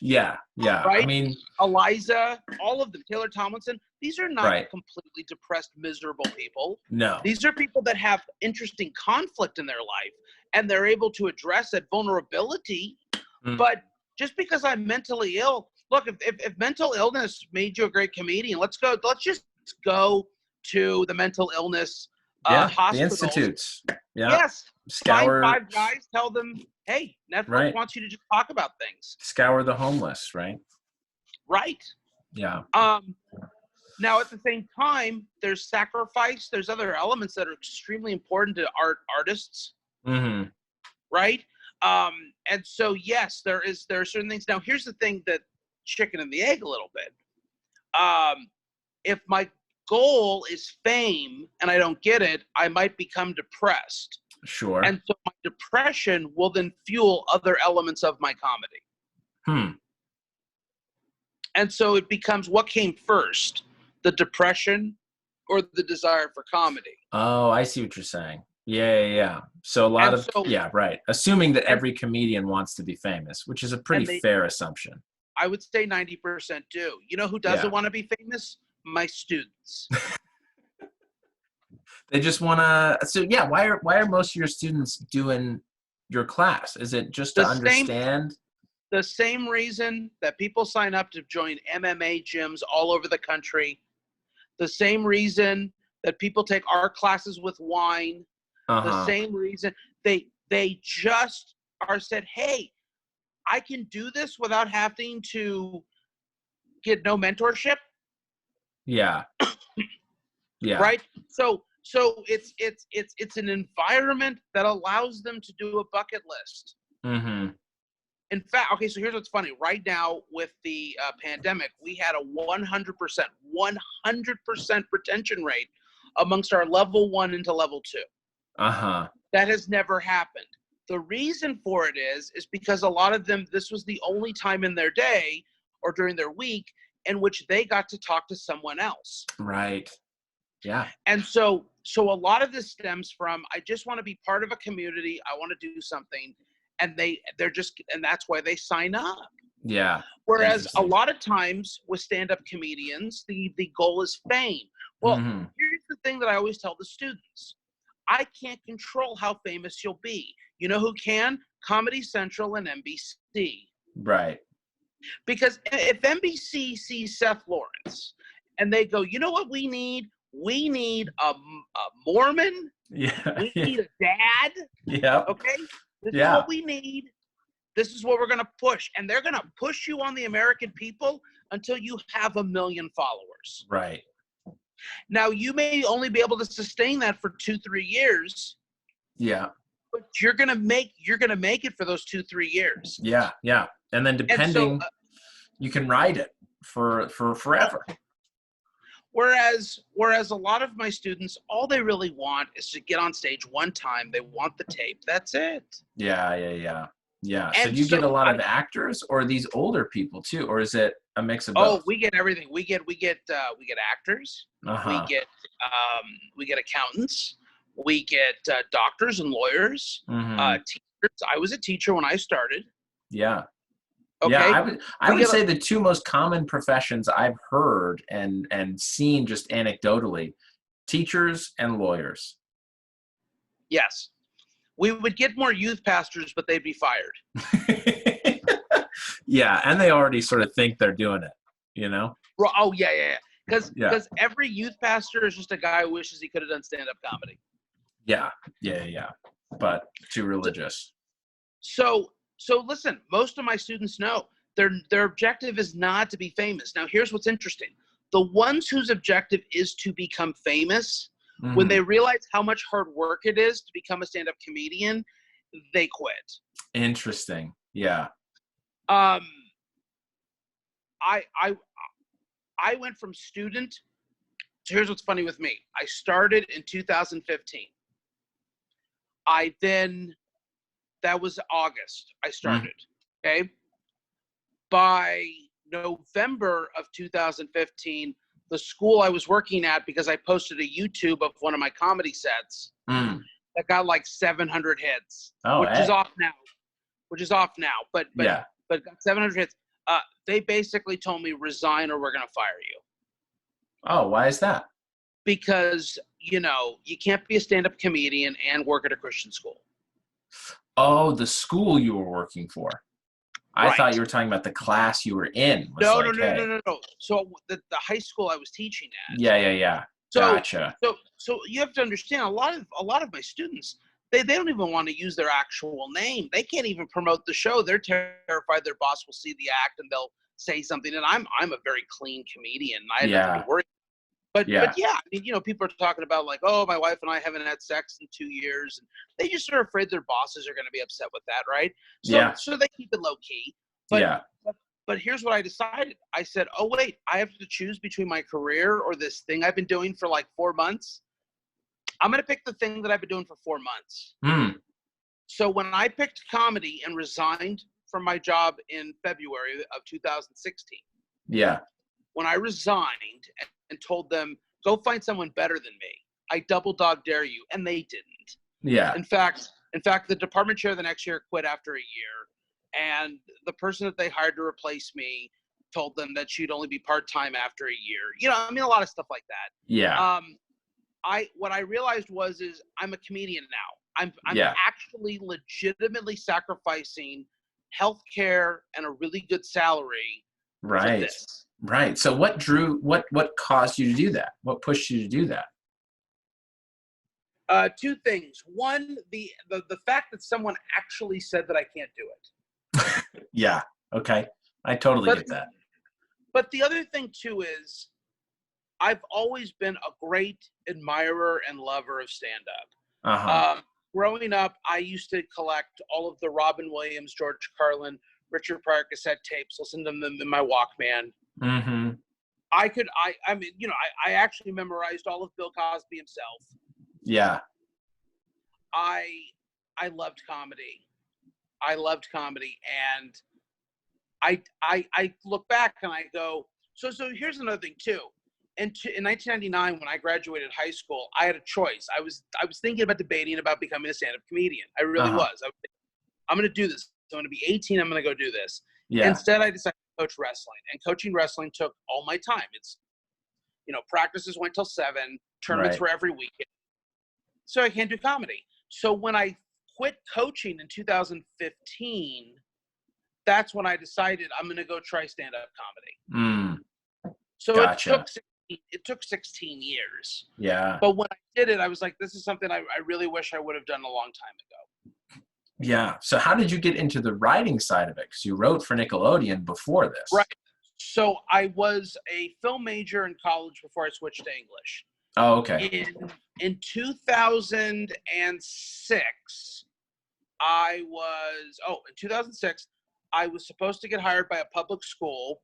Yeah. Right? I mean, Eliza, all of them, Taylor Tomlinson, these are not completely depressed, miserable people. No. These are people that have interesting conflict in their life, and they're able to address that vulnerability. But just because I'm mentally ill, look, if mental illness made you a great comedian, let's just go to the mental illness hospitals. The institutes. Yeah. Yes. Scour. Find 5 guys, tell them, hey, Netflix wants you to just talk about things. Scour the homeless, right? Right. Yeah. Now, at the same time, there's sacrifice. There's other elements that are extremely important to artists. Mm-hmm. Right. And so, yes, there are certain things. Now, here's the thing, that chicken and the egg a little bit. If my goal is fame and I don't get it, I might become depressed. Sure. And so my depression will then fuel other elements of my comedy. And so it becomes, what came first, the depression or the desire for comedy? Oh, I see what you're saying. Yeah. So right. Assuming that every comedian wants to be famous, which is a pretty fair assumption. I would say 90% do. You know who doesn't want to be famous? My students. They just want to. So yeah, why are most of your students doing your class? Is it just to understand? The same reason that people sign up to join MMA gyms all over the country. The same reason that people take our classes with wine. The same reason they just are said, hey, I can do this without having to get no mentorship. Yeah. Yeah. Right. So it's an environment that allows them to do a bucket list. Mm-hmm. In fact, okay, so here's what's funny. Right now with the pandemic, we had a 100% retention rate amongst our level 1 into level 2. That has never happened. The reason for it is because a lot of them, this was the only time in their day or during their week in which they got to talk to someone else. Right. Yeah. And so a lot of this stems from, I just want to be part of a community. I want to do something. And and that's why they sign up. Yeah. Whereas a lot of times with stand-up comedians, the goal is fame. Well, here's the thing that I always tell the students. I can't control how famous you'll be. You know who can? Comedy Central and NBC. Right. Because if NBC sees Seth Lawrence and they go, you know what we need? We need a Mormon. Yeah. We need a dad. Yeah. Okay? This is what we need. This is what we're going to push. And they're going to push you on the American people until you have 1 million followers. Right. Now, you may only be able to sustain that for 2-3 years. Yeah. But you're going to make it for those 2-3 years. Yeah. Yeah. And then depending, you can ride it for forever. Whereas a lot of my students, all they really want is to get on stage one time. They want the tape. That's it. Yeah. So do you get a lot of actors, or these older people too, or is it a mix of both? Oh, we get everything. We get actors. We get accountants. We get doctors and lawyers. Teachers. I was a teacher when I started. Yeah. Okay. Yeah, I would say the 2 most common professions I've heard and seen just anecdotally, teachers and lawyers. Yes. We would get more youth pastors, but they'd be fired. Yeah, and they already sort of think they're doing it, you know? Oh yeah. Because Yeah. every youth pastor is just a guy who wishes he could have done stand-up comedy. Yeah. But too religious. So listen, most of my students know their objective is not to be famous. Now, here's what's interesting. The ones whose objective is to become famous, when they realize how much hard work it is to become a stand-up comedian, they quit. Interesting. Yeah. I went from student to, here's what's funny with me. I started in 2015. That was August I started. Okay. By November of 2015, the school I was working at, because I posted a YouTube of one of my comedy sets that got like 700 hits, which is off now. But got 700 hits. They basically told me, resign or we're going to fire you. Oh, why is that? Because, you can't be a stand-up comedian and work at a Christian school. Oh, the school you were working for. I thought you were talking about the class you were in. No. So the high school I was teaching at. Yeah. Gotcha. So you have to understand, a lot of my students, they don't even want to use their actual name. They can't even promote the show. They're terrified their boss will see the act and they'll say something. And I'm a very clean comedian. I don't have to worry. But yeah, I mean, people are talking about like, oh, my wife and I haven't had sex in 2 years. And they just are afraid their bosses are going to be upset with that, right? So they keep it low key. But here's what I decided. I said, oh, wait, I have to choose between my career or this thing I've been doing for like 4 months. I'm going to pick the thing that I've been doing for 4 months. So when I picked comedy and resigned from my job in February of 2016, when I resigned and told them, go find someone better than me, I double dog dare you, and they didn't. In fact, the department chair the next year quit after a year, and the person that they hired to replace me told them that she'd only be part-time after a year. A lot of stuff like that. What I realized is I'm a comedian now. I'm actually legitimately sacrificing healthcare and a really good salary for this. Right. So what caused you to do that? What pushed you to do that? Two things. One, the fact that someone actually said that I can't do it. Yeah. Okay. I totally get that. But the other thing too is I've always been a great admirer and lover of stand-up. Growing up, I used to collect all of the Robin Williams, George Carlin, Richard Pryor cassette tapes, listen to them in my Walkman. I actually memorized all of Bill Cosby himself. Yeah. I loved comedy. And I look back and I go, so here's another thing too. In 1999, when I graduated high school, I had a choice. I was thinking about debating about becoming a stand-up comedian. I really was. I'm going to do this. So I'm going to be 18. I'm going to go do this. Instead, I decided to coach wrestling, and coaching wrestling took all my time. It's, practices went till 7, tournaments were every weekend. So I can't do comedy. So when I quit coaching in 2015, that's when I decided I'm going to go try stand-up comedy. So gotcha. It took 16 years. Yeah. But when I did it, I was like, this is something I really wish I would have done a long time ago. Yeah. So how did you get into the writing side of it? Because you wrote for Nickelodeon before this. Right. So I was a film major in college before I switched to English. Oh, okay. In 2006, in 2006, I was supposed to get hired by a public school,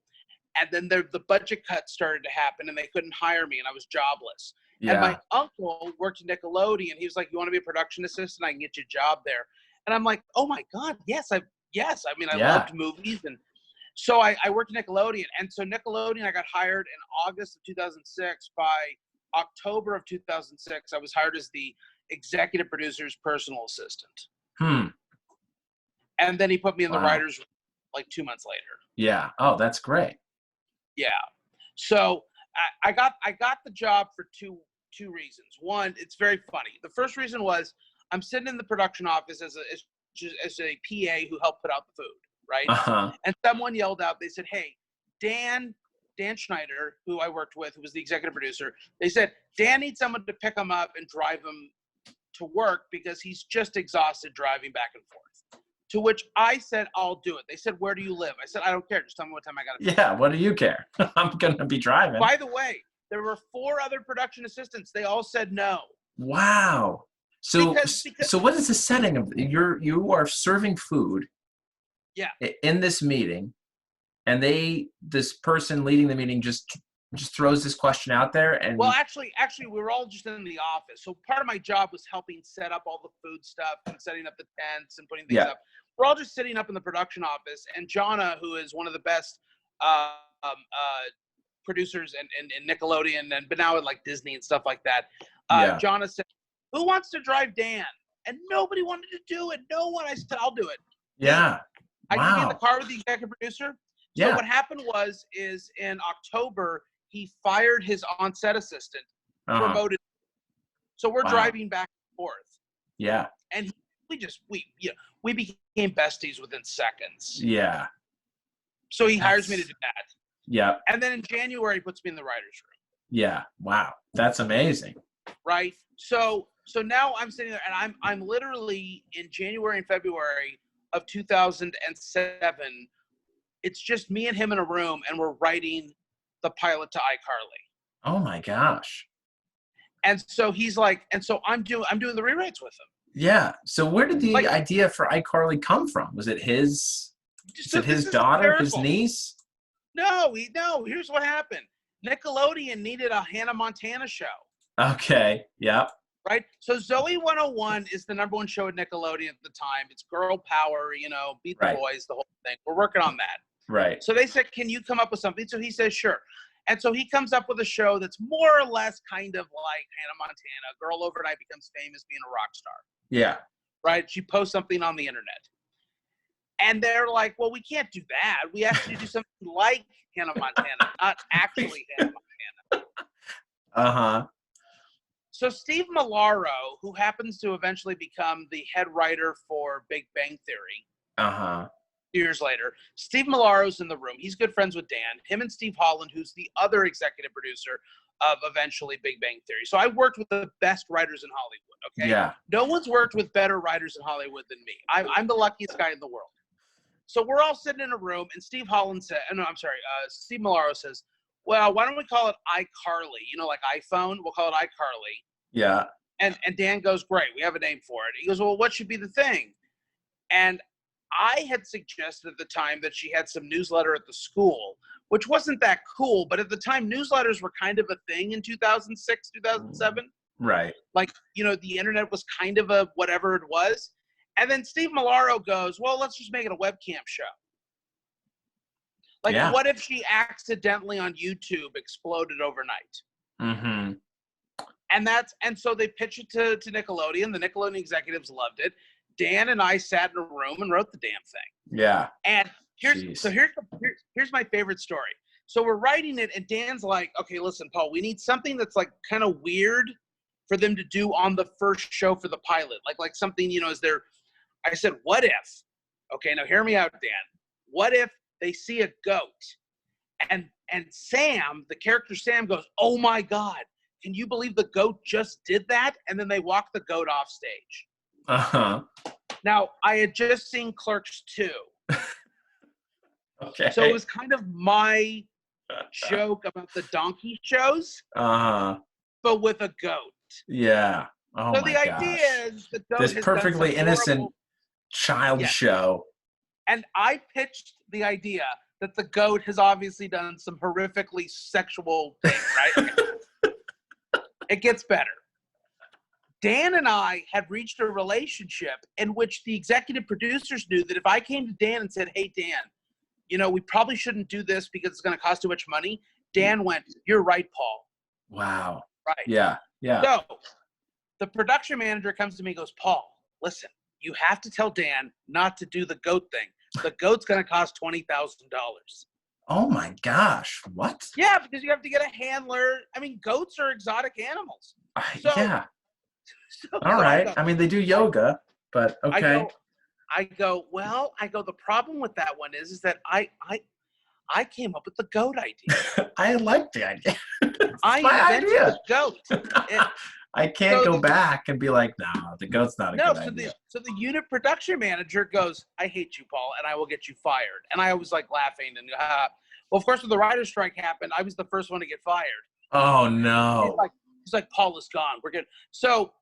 and then the budget cuts started to happen, and they couldn't hire me, and I was jobless. Yeah. And my uncle worked at Nickelodeon. He was like, you want to be a production assistant? I can get you a job there. And I'm like, oh my God, yes. I loved movies. And so I worked at Nickelodeon. And so Nickelodeon, I got hired in August of 2006. By October of 2006, I was hired as the executive producer's personal assistant. And then he put me in the writer's room like 2 months later. Yeah. Oh, that's great. Yeah. So I got the job for two reasons. One, it's very funny. The first reason was I'm sitting in the production office as a PA who helped put out the food, right? Uh-huh. And someone yelled out, they said, hey, Dan Schneider, who I worked with, who was the executive producer, they said, Dan needs someone to pick him up and drive him to work because he's just exhausted driving back and forth. To which I said, I'll do it. They said, where do you live? I said, I don't care. Just tell me what time I got to be. Yeah, what do you care? I'm going to be driving. By the way, there were 4 other production assistants. They all said no. Wow. So Because so what is the setting of you are serving food in this meeting, and this person leading the meeting just throws this question out there, and well, actually we were all just in the office. So part of my job was helping set up all the food stuff and setting up the tents and putting things up. We're all just sitting up in the production office, and Jonna, who is one of the best producers in Nickelodeon, but now at like Disney and stuff like that, Jonna said, who wants to drive Dan? And nobody wanted to do it. No one. I said, I'll do it. Yeah. I wow. can be in the car with the executive producer. So what happened is in October, he fired his on-set assistant, promoted. So we're driving back and forth. Yeah. And we became besties within seconds. Yeah. So he hires me to do that. Yeah. And then in January, he puts me in the writer's room. Yeah. Wow. That's amazing. Right. So now I'm sitting there, and I'm literally in January and February of 2007. It's just me and him in a room, and we're writing the pilot to iCarly. Oh my gosh. And so he's like, and so I'm doing the rewrites with him. Yeah. So where did the idea for iCarly come from? Was it his? Is it his daughter, his niece? No. Here's what happened. Nickelodeon needed a Hannah Montana show. Okay. Yep. Right. So Zoe 101 is the #1 show at Nickelodeon at the time. It's girl power, beat the boys, the whole thing. We're working on that. Right. So they said, can you come up with something? So he says, sure. And so he comes up with a show that's more or less kind of like Hannah Montana. A girl overnight becomes famous being a rock star. Yeah. Right. She posts something on the internet. And they're like, well, we can't do that. We have to do something like Hannah Montana, not actually Hannah Montana. Uh-huh. So Steve Malaro, who happens to eventually become the head writer for Big Bang Theory, years later, Steve Malaro's in the room. He's good friends with Dan. Him and Steve Holland, who's the other executive producer of eventually Big Bang Theory. So I worked with the best writers in Hollywood, okay? Yeah. No one's worked with better writers in Hollywood than me. I'm the luckiest guy in the world. So we're all sitting in a room, and Steve Malaro says, well, why don't we call it iCarly? Like iPhone, we'll call it iCarly. Yeah. And Dan goes, great, we have a name for it. He goes, well, what should be the thing? And I had suggested at the time that she had some newsletter at the school, which wasn't that cool. But at the time, newsletters were kind of a thing in 2006, 2007. Right. Like, the internet was kind of a whatever it was. And then Steve Malaro goes, well, let's just make it a webcam show. Like, what if she accidentally on YouTube exploded overnight? Mm-hmm. And so they pitched it to Nickelodeon. The Nickelodeon executives loved it. Dan and I sat in a room and wrote the damn thing. Yeah. And here's my favorite story. So we're writing it, and Dan's like, okay, listen, Paul, we need something that's like kind of weird for them to do on the first show for the pilot. Like something, I said, what if? Okay, now hear me out, Dan. What if they see a goat? And Sam, the character Sam, goes, oh my God, can you believe the goat just did that? And then they walk the goat off stage. Uh-huh. Now, I had just seen Clerks 2. Okay. So it was kind of my joke about the donkey shows, but with a goat. Yeah. Oh so my the idea is the goat this has perfectly innocent child show. And I pitched the idea that the goat has obviously done some horrifically sexual thing, right? It gets better. Dan and I had reached a relationship in which the executive producers knew that if I came to Dan and said, hey, Dan, we probably shouldn't do this because it's going to cost too much money. Dan went, you're right, Paul. Wow. Right. Yeah. Yeah. So the production manager comes to me and goes, Paul, listen, you have to tell Dan not to do the goat thing. The goat's going to cost $20,000. Oh my gosh. What? Yeah, because you have to get a handler. I mean, goats are exotic animals. Yeah. All right. I mean, they do yoga, but okay. I go, the problem with that one is that I came up with the goat idea. I like the idea. It's I my invented idea. the goat. I can't So go the- back and be like, no, the goat's not a No, good idea. so the unit production manager goes, I hate you, Paul, and I will get you fired. And I was like laughing and well, of course, when the writer's strike happened, I was the first one to get fired. Oh no. He's like, Paul is gone. We're good. So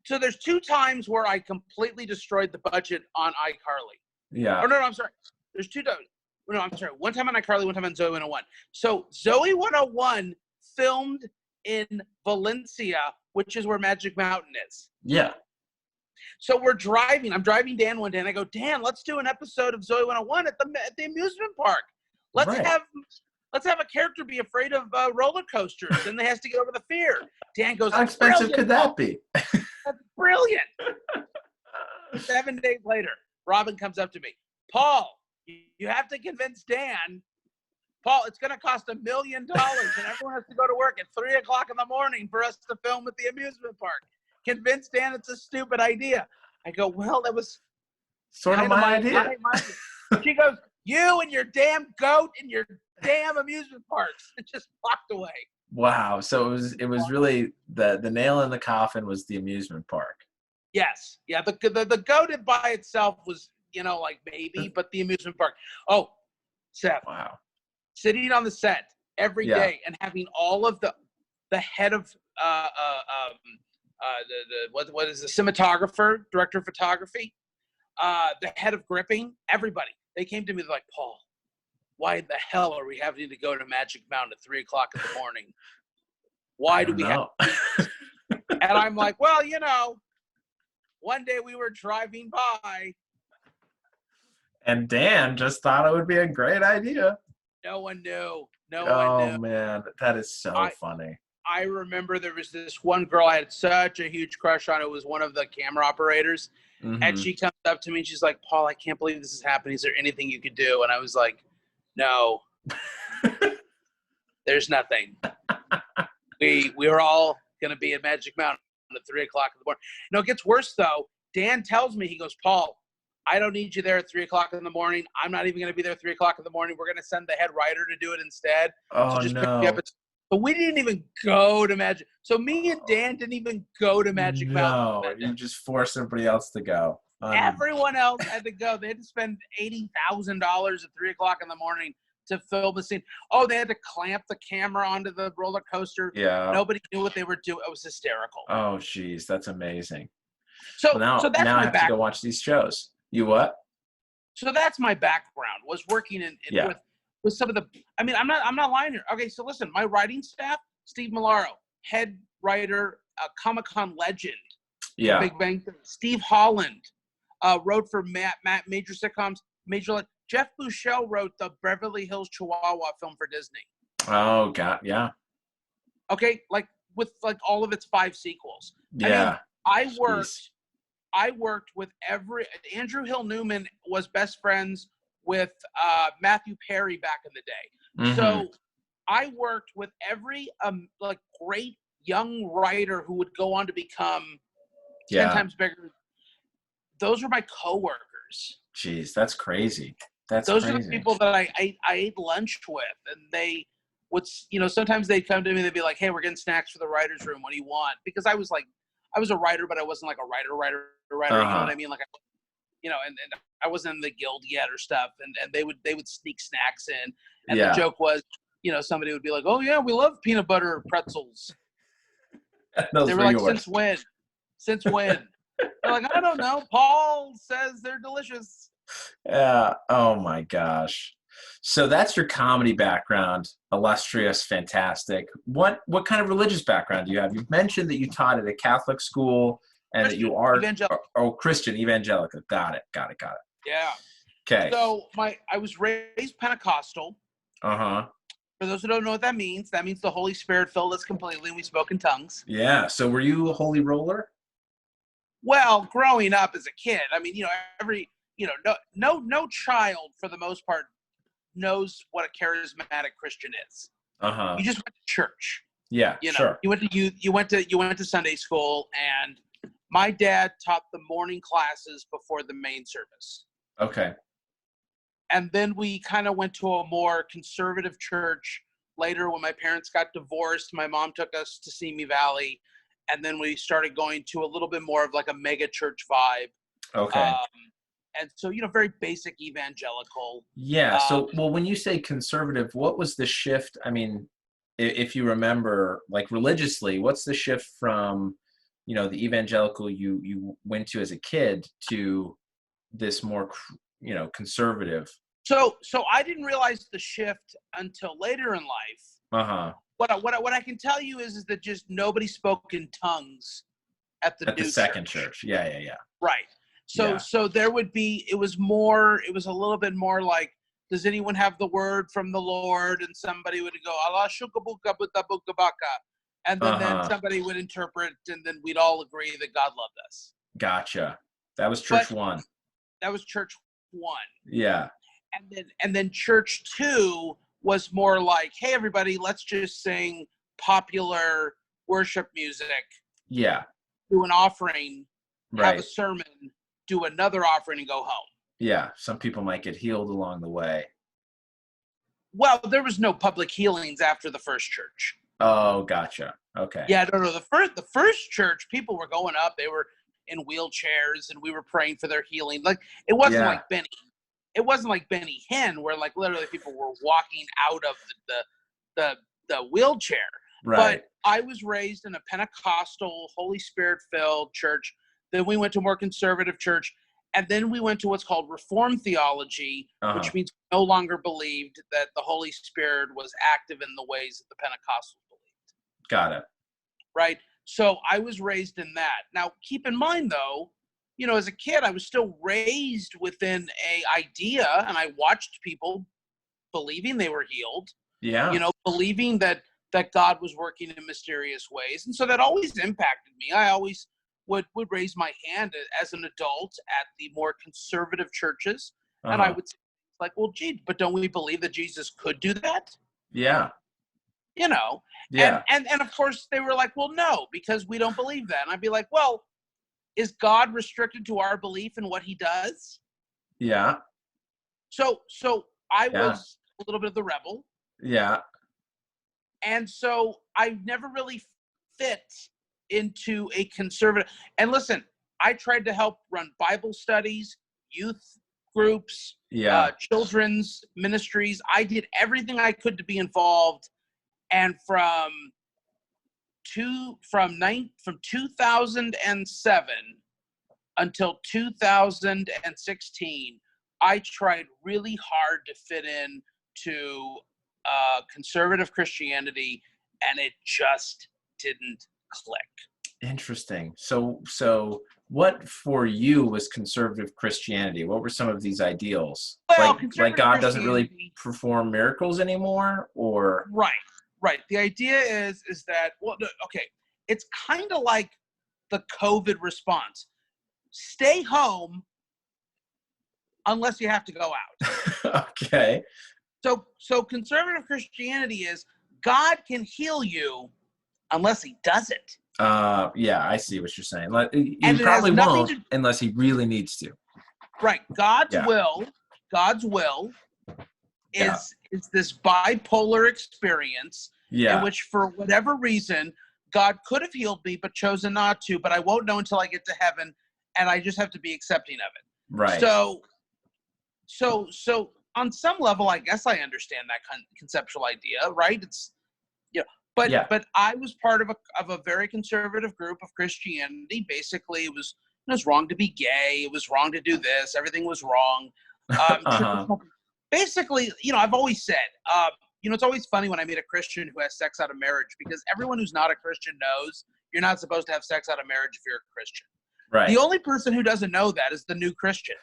so there's 2 times where I completely destroyed the budget on iCarly. Yeah. Oh no, I'm sorry. There's 2 times. No, I'm sorry. One time on iCarly, one time on Zoe 101. So Zoe 101 filmed in Valencia, which is where Magic Mountain is. Yeah. So I'm driving Dan one day, and I go, Dan, let's do an episode of Zoe 101 at the amusement park. Let's have a character be afraid of roller coasters, and they has to get over the fear. Dan goes, how expensive could that be? That's brilliant. 7 days later, Robin comes up to me. Paul, you have to convince Dan. Paul, it's going to cost $1 million, and everyone has to go to work at 3 o'clock in the morning for us to film at the amusement park. Convince Dan it's a stupid idea. I go, well, that was sort of my idea. She goes, you and your damn goat and your damn amusement parks. It just walked away. Wow. So it was really the nail in the coffin was the amusement park. Yes. Yeah. The goat by itself was, like maybe, but the amusement park. Oh, Seth. Wow. Sitting on the set every day and having all of the head of what is the cinematographer, director of photography, the head of gripping, everybody. They came to me, they're like, Paul, why the hell are we having to go to Magic Mountain at 3 o'clock in the morning? Why do we have to do this? And I'm like, well, one day we were driving by. And Dan just thought it would be a great idea. No one knew. Oh, man. That is so funny. I remember there was this one girl I had such a huge crush on. It was one of the camera operators. Mm-hmm. And she comes up to me and she's like, Paul, I can't believe this is happening. Is there anything you could do? And I was like, no. There's nothing. We were all going to be at Magic Mountain at 3 o'clock in the morning. No, it gets worse, though. Dan tells me, he goes, Paul, I don't need you there at 3 o'clock in the morning. I'm not even going to be there at 3 o'clock in the morning. We're going to send the head writer to do it instead. Oh, so just no. pick me up at But we didn't even go to Magic. So me and Dan didn't even go to Magic Mountain. No, you just forced everybody else to go. Everyone else had to go. They had to spend $80,000 at 3 o'clock in the morning to film the scene. Oh, they had to clamp the camera onto the roller coaster. Yeah. Nobody knew what they were doing. It was hysterical. Oh, geez, that's amazing. So now that's I have to go watch these shows. You what? So that's my background. Was working with some of the. I mean, I'm not lying here. Okay, so listen, my writing staff: Steve Milaro, head writer, Comic-Con legend. Yeah. Big Bang Theory. Steve Holland wrote for major sitcoms. Jeff Buchel wrote the Beverly Hills Chihuahua film for Disney. Oh God, yeah. Okay, with all of its 5 sequels. Yeah. I worked with Andrew Hill Newman was best friends with Matthew Perry back in the day. Mm-hmm. So I worked with every great young writer who would go on to become 10 times bigger. Those were my coworkers. Jeez, that's crazy. Those are the people that I ate lunch with, and they would, sometimes they'd come to me, they'd be like, hey, we're getting snacks for the writer's room. What do you want? Because I was a writer, but I wasn't like a writer. You know what I mean? And I wasn't in the guild yet or stuff. And they would sneak snacks in. And the joke was, somebody would be like, oh yeah, we love peanut butter pretzels. They were like, since when? Since when? They're like, I don't know. Paul says they're delicious. Yeah. Oh my gosh. So that's your comedy background. Illustrious, fantastic. What kind of religious background do you have? You've mentioned that you taught at a Catholic school and Christian, that you are Christian evangelical. Got it. Yeah. Okay. So I was raised Pentecostal. Uh-huh. For those who don't know what that means the Holy Spirit filled us completely and we spoke in tongues. Yeah. So were you a holy roller? Well, growing up as a kid, I mean, no child for the most part knows what a charismatic Christian is. Uh-huh. You just went to church. Yeah, You know, sure. you went to Sunday school, and my dad taught the morning classes before the main service. Okay. And then we kind of went to a more conservative church later when my parents got divorced. My mom took us to Simi Valley, and then we started going to a little bit more of like a mega church vibe. Okay. And so, very basic evangelical. Yeah. So, well, when you say conservative, what was the shift? I mean, if you remember, like religiously, what's the shift from, the evangelical you went to as a kid to this more, conservative? So I didn't realize the shift until later in life. Uh-huh. What I can tell you is that just nobody spoke in tongues at the At the new second church. Yeah. Right. So Yeah. so there would be it was a little bit more like, does anyone have the word from the Lord? And somebody would go, Allah shukabuka buta buka baka. And then Uh-huh. somebody would interpret, and then we'd all agree that God loved us. Gotcha. That was But church one. that was church one. Yeah. And then church two was more like, hey everybody, let's just sing popular worship music, Yeah. do an offering, have a Right. sermon, do another offering, and go home. Yeah. Some people might get healed along the way. Well, there was no public healings after the first church. Oh, gotcha. Okay. Yeah, no. The first church, people were going up. They were in wheelchairs, and we were praying for their healing. Like it wasn't like Benny. It wasn't like Benny Hinn, where like literally people were walking out of the wheelchair. Right. But I was raised in a Pentecostal, Holy Spirit filled church. Then we went to a more conservative church. And then we went to what's called Reformed theology, which means we no longer believed that the Holy Spirit was active in the ways that the Pentecostals believed. Got it. Right? So I was raised in that. Now, keep in mind, though, as a kid, I was still raised within a idea, and I watched people believing they were healed. Yeah. Believing that God was working in mysterious ways. And so that always impacted me. I always would raise my hand as an adult at the more conservative churches. And I would say, like, well, gee, but don't we believe that Jesus could do that? Yeah. Yeah. And of course they were like, well, no, because we don't believe that. And I'd be like, well, is God restricted to our belief in what he does? Yeah. So I was a little bit of the rebel. Yeah. And so I never really fit into a conservative. And listen, I tried to help run Bible studies, youth groups, children's ministries. I did everything I could to be involved. And from 2007 until 2016, I tried really hard to fit in to conservative Christianity, and it just didn't click. Interesting. So what for you was conservative Christianity? What were some of these ideals? Well, like God doesn't really perform miracles anymore, or right. The idea is that, well, okay, it's kind of like the COVID response. Stay home unless you have to go out. Okay. So conservative Christianity is God can heal you unless he doesn't. Yeah, I see what you're saying. He probably won't unless he really needs to. Right. God's will is this bipolar experience in which, for whatever reason, God could have healed me but chosen not to, but I won't know until I get to heaven, and I just have to be accepting of it. Right. So on some level, I guess I understand that conceptual idea, right? It's But I was part of a very conservative group of Christianity. Basically, it was wrong to be gay. It was wrong to do this. Everything was wrong. Basically, I've always said, it's always funny when I meet a Christian who has sex out of marriage, because everyone who's not a Christian knows you're not supposed to have sex out of marriage if you're a Christian. Right. The only person who doesn't know that is the new Christian.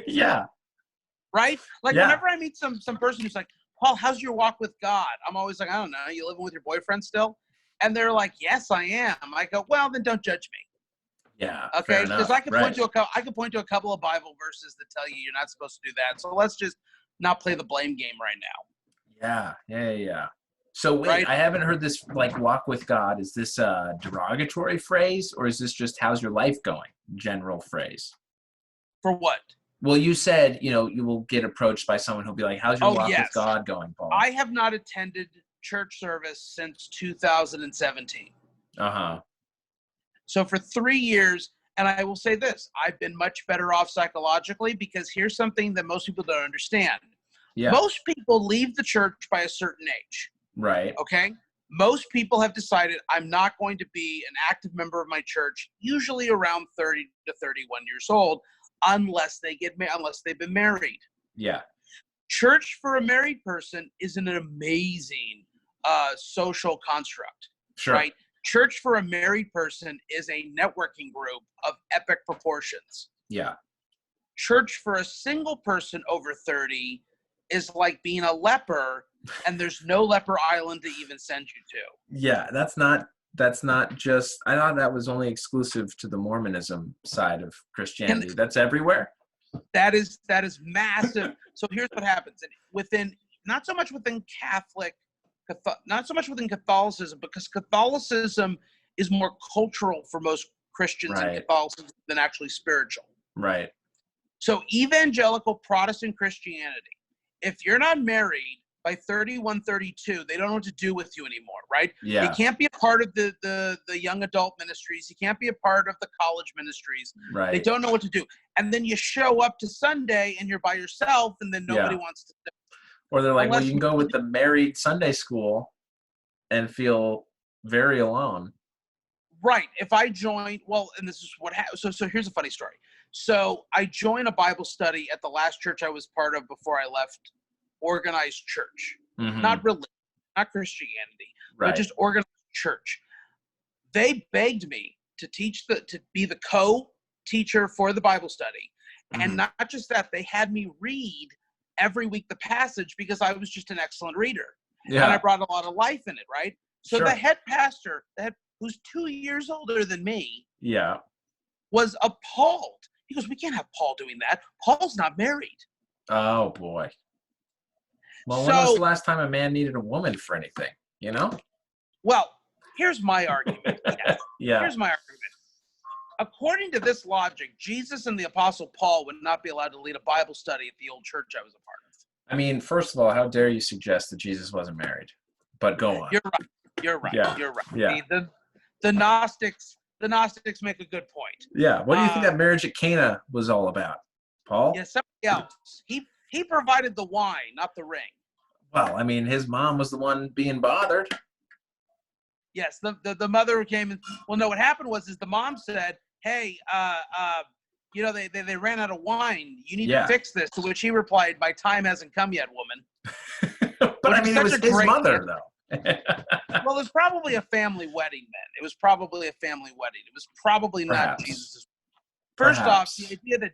Yeah. Right? Like whenever I meet some person who's like, Paul, how's your walk with God? I'm always like, I don't know. You living with your boyfriend still? And they're like, yes, I am. I go, well, then don't judge me. Yeah. Okay. Because I can point to a couple of Bible verses that tell you you're not supposed to do that. So let's just not play the blame game right now. Yeah. So wait, right? I haven't heard this like walk with God. Is this a derogatory phrase or is this just how's your life going? General phrase. For what? Well, you said, you will get approached by someone who'll be like, how's your Oh, walk with yes. God going, Paul? I have not attended church service since 2017. Uh-huh. So for 3 years, and I will say this, I've been much better off psychologically because here's something that most people don't understand. Yeah. Most people leave the church by a certain age, Right. okay? Most people have decided I'm not going to be an active member of my church, usually around 30 to 31 years old, unless they've been married. Yeah. Church for a married person is an amazing social construct, Sure. right? Church for a married person is a networking group of epic proportions. Yeah. Church for a single person over 30 is like being a leper, and there's no leper island to even send you to. Yeah, that's not just, I thought that was only exclusive to the Mormonism side of Christianity. That's everywhere? That is massive. So here's what happens. Not so much within Catholicism, because Catholicism is more cultural for most Christians in Catholicism than actually spiritual. Right. So evangelical Protestant Christianity, if you're not married by 31, 32, they don't know what to do with you anymore, right? Yeah. You can't be a part of the young adult ministries. You can't be a part of the college ministries. Right. They don't know what to do. And then you show up to Sunday and you're by yourself, and then nobody wants to. Or they're like, well, you can go with the married Sunday school and feel very alone. Right. If I joined, and this is what happened. So here's a funny story. So I joined a Bible study at the last church I was part of before I left organized church. Mm-hmm. Not religion, not Christianity, right. but just organized church. They begged me to be the co-teacher for the Bible study. Mm-hmm. And not just that, they had me read every week the passage because I was just an excellent reader. Yeah. And I brought a lot of life in it, right? So the head pastor, who's 2 years older than me, was appalled. He goes, we can't have Paul doing that. Paul's not married. Oh, boy. Well, when was the last time a man needed a woman for anything, Well, here's my argument. Yeah. Here's my argument. According to this logic, Jesus and the Apostle Paul would not be allowed to lead a Bible study at the old church I was a part of. I mean, first of all, how dare you suggest that Jesus wasn't married? But go on. You're right. Yeah. You're right. Yeah. The Gnostics make a good point. Yeah. What do you think that marriage at Cana was all about, Paul? Yeah, somebody else. He provided the wine, not the ring. Well, I mean, his mom was the one being bothered. Yes, the mother came and no, what happened was the mom said, "Hey, they ran out of wine. You need to fix this." To which he replied, "My time hasn't come yet, woman." But I mean, it was his mother, though. Well, it was probably a family wedding then. It was probably a family wedding. It was probably not Jesus'. First off, the idea that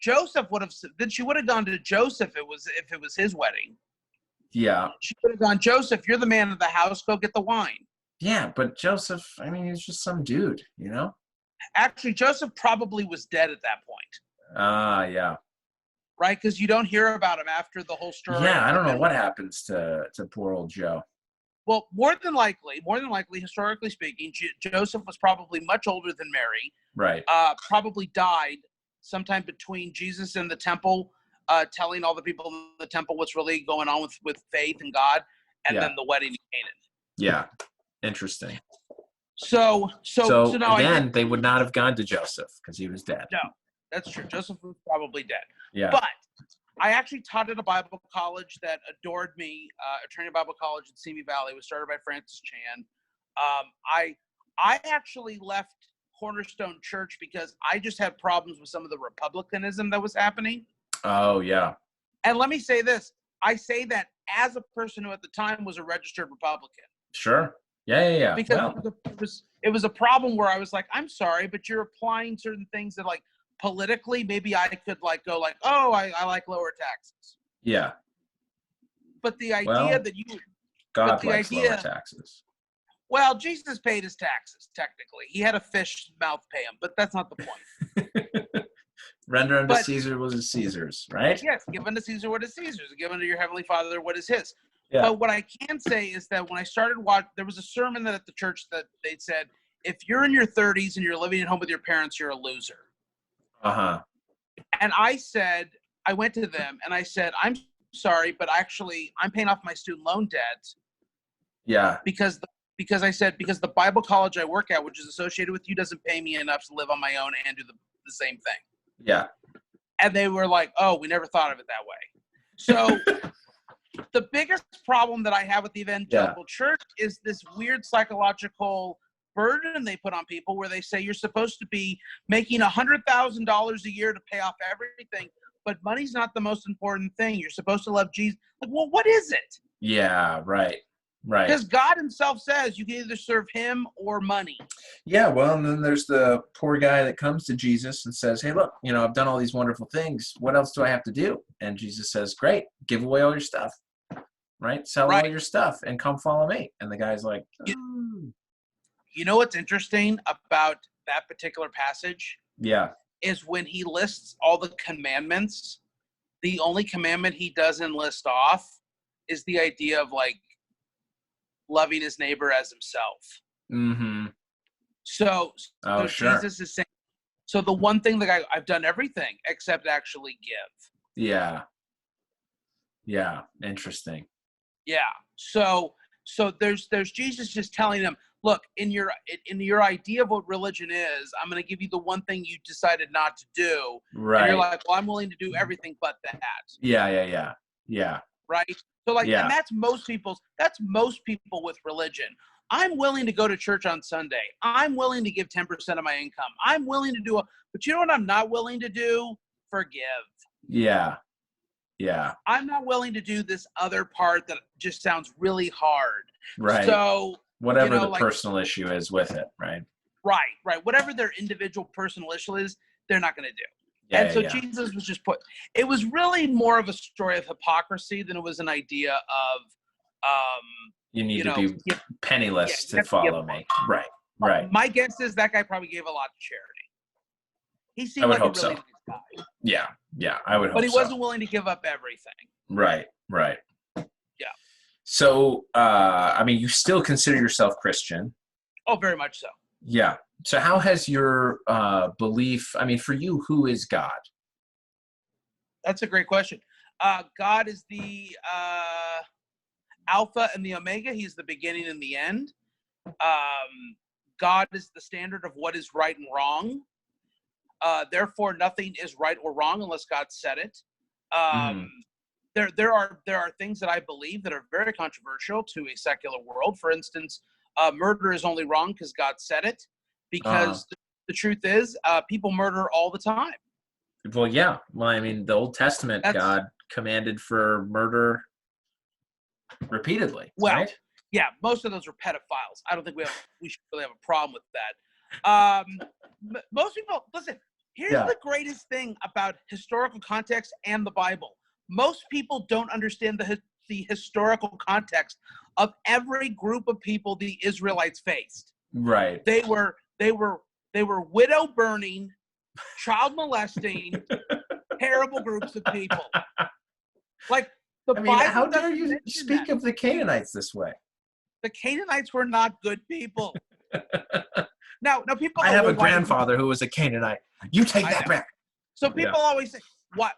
Joseph would have, then she would have gone to Joseph if it was his wedding. Yeah. She would have gone, Joseph, you're the man of the house. Go get the wine. Yeah, but Joseph, I mean, he's just some dude, Actually, Joseph probably was dead at that point. Yeah. Right? Because you don't hear about him after the whole story. Yeah, I don't know what happens to poor old Joe. Well, more than likely, historically speaking, Joseph was probably much older than Mary. Right. Probably died sometime between Jesus and the temple, telling all the people in the temple what's really going on with faith and God, and then the wedding in Canaan. Yeah. Interesting. So now again, they would not have gone to Joseph because he was dead. No, that's true. Joseph was probably dead. Yeah. But I actually taught at a Bible college that adored me, a training Bible college in Simi Valley. It was started by Francis Chan. I actually left Cornerstone Church because I just had problems with some of the republicanism that was happening. Oh, yeah. And let me say this. I say that as a person who at the time was a registered Republican. Sure. Yeah. Because it was a problem where I was like, I'm sorry, but you're applying certain things that, like, politically, maybe I could, like, go like, oh, I like lower taxes. Yeah. But the idea that you... God likes lower taxes. Well, Jesus paid his taxes, technically. He had a fish mouth pay him, but that's not the point. Render unto Caesar what is Caesar's, right? Yes, give unto Caesar what is Caesar's. Give unto your heavenly Father what is his. Yeah. But what I can say is that when I started watching, there was a sermon that at the church that they said, if you're in your 30s and you're living at home with your parents, you're a loser. Uh-huh. And I went to them and I said, I'm sorry, but actually I'm paying off my student loan debt Yeah. because the Bible college I work at, which is associated with you, doesn't pay me enough to live on my own and do the same thing. Yeah. And they were like, oh, we never thought of it that way. So the biggest problem that I have with the evangelical church is this weird psychological burden they put on people where they say you're supposed to be making $100,000 a year to pay off everything, but money's not the most important thing. You're supposed to love Jesus. Like, well, what is it? Yeah, right. Right. Because God himself says you can either serve him or money. Yeah, well, and then there's the poor guy that comes to Jesus and says, hey, look, I've done all these wonderful things. What else do I have to do? And Jesus says, great, give away all your stuff, right? Sell all your stuff and come follow me. And the guy's like, You know what's interesting about that particular passage? Yeah. Is when he lists all the commandments, the only commandment he doesn't list off is the idea of like loving his neighbor as himself. Mm-hmm. So sure. Jesus is saying, so the one thing that I've done everything except actually give. Yeah. Yeah. Interesting. Yeah. So there's Jesus just telling them, look, in your idea of what religion is, I'm going to give you the one thing you decided not to do. Right. And you're like, well, I'm willing to do everything but that. Yeah. Right. So like, yeah. And that's most people with religion. I'm willing to go to church on Sunday. I'm willing to give 10% of my income. I'm willing to but you know what I'm not willing to do? Forgive. Yeah. Yeah. I'm not willing to do this other part that just sounds really hard. Right. So whatever the personal issue is with it, right? Right. Whatever their individual personal issue is, they're not going to do. Yeah, and so Jesus was just it was really more of a story of hypocrisy than it was an idea of, you need to be penniless to follow me. Right. My guess is that guy probably gave a lot to charity. He seemed like a really nice guy. Yeah, I would hope so. But he wasn't willing to give up everything. Right. Yeah. So, you still consider yourself Christian. Oh, very much so. Yeah. So how has your belief, for you, who is God? That's a great question. God is the Alpha and the Omega. He's the beginning and the end. God is the standard of what is right and wrong. Therefore, nothing is right or wrong unless God said it. There are things that I believe that are very controversial to a secular world. For instance, murder is only wrong because God said it. Because the truth is, people murder all the time. Well, yeah. Well, the Old Testament, God commanded for murder repeatedly. Well, right? Yeah, most of those are pedophiles. I don't think we should really have a problem with that. Most people, listen, here's the greatest thing about historical context and the Bible. Most people don't understand the historical context of every group of people the Israelites faced. Right. They were widow burning, child molesting, terrible groups of people. Like the Bible. How dare you speak of the Canaanites this way? The Canaanites were not good people. Now people. I have a grandfather who was a Canaanite. You take that back. So people always say,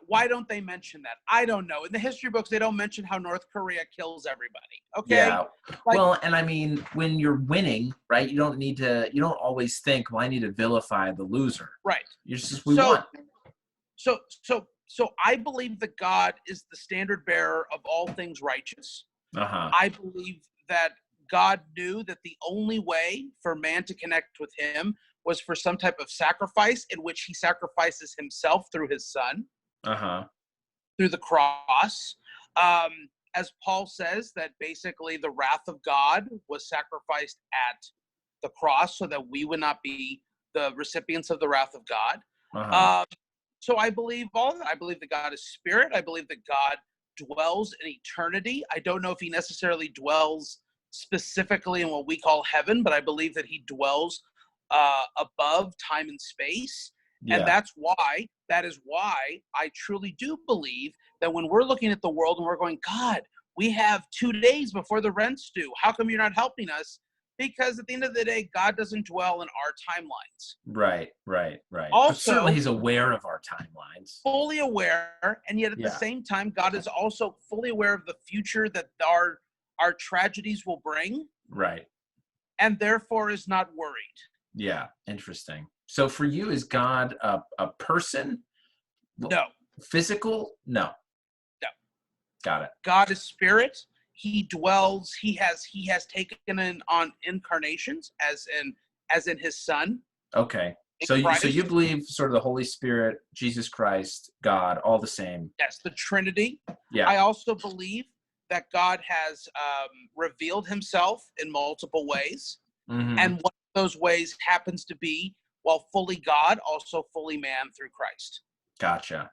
why don't they mention that? I don't know. In the history books, they don't mention how North Korea kills everybody. Okay. Yeah. Well, and when you're winning, right, you don't always think, well, I need to vilify the loser. Right. You're just, we won. So I believe that God is the standard bearer of all things righteous. I believe that God knew that the only way for man to connect with him was for some type of sacrifice in which he sacrifices himself through his son. Through the cross. As Paul says, that basically the wrath of God was sacrificed at the cross so that we would not be the recipients of the wrath of God. So I believe all of that. I believe that God is spirit. I believe that God dwells in eternity. I don't know if he necessarily dwells specifically in what we call heaven, but I believe that he dwells above time and space. Yeah. And that is why I truly do believe that when we're looking at the world and we're going, God, we have 2 days before the rent's due. How come you're not helping us? Because at the end of the day, God doesn't dwell in our timelines. Right. But certainly Also, he's aware of our timelines. fully aware, and yet at the Yeah. same time, God is also fully aware of the future that our tragedies will bring, Right. and therefore is not worried. Yeah. Interesting. So for you, is God a person? No. Physical? No. No. Got it. God is spirit. He dwells. He has taken on incarnations as in his Son. Okay. in So Christ. you believe sort of the Holy Spirit, Jesus Christ, God, all the same. Yes, the Trinity. Yeah. I also believe that God has revealed himself in multiple ways. Mhm. And one of those ways happens to be, while fully God, also fully man through Christ. Gotcha.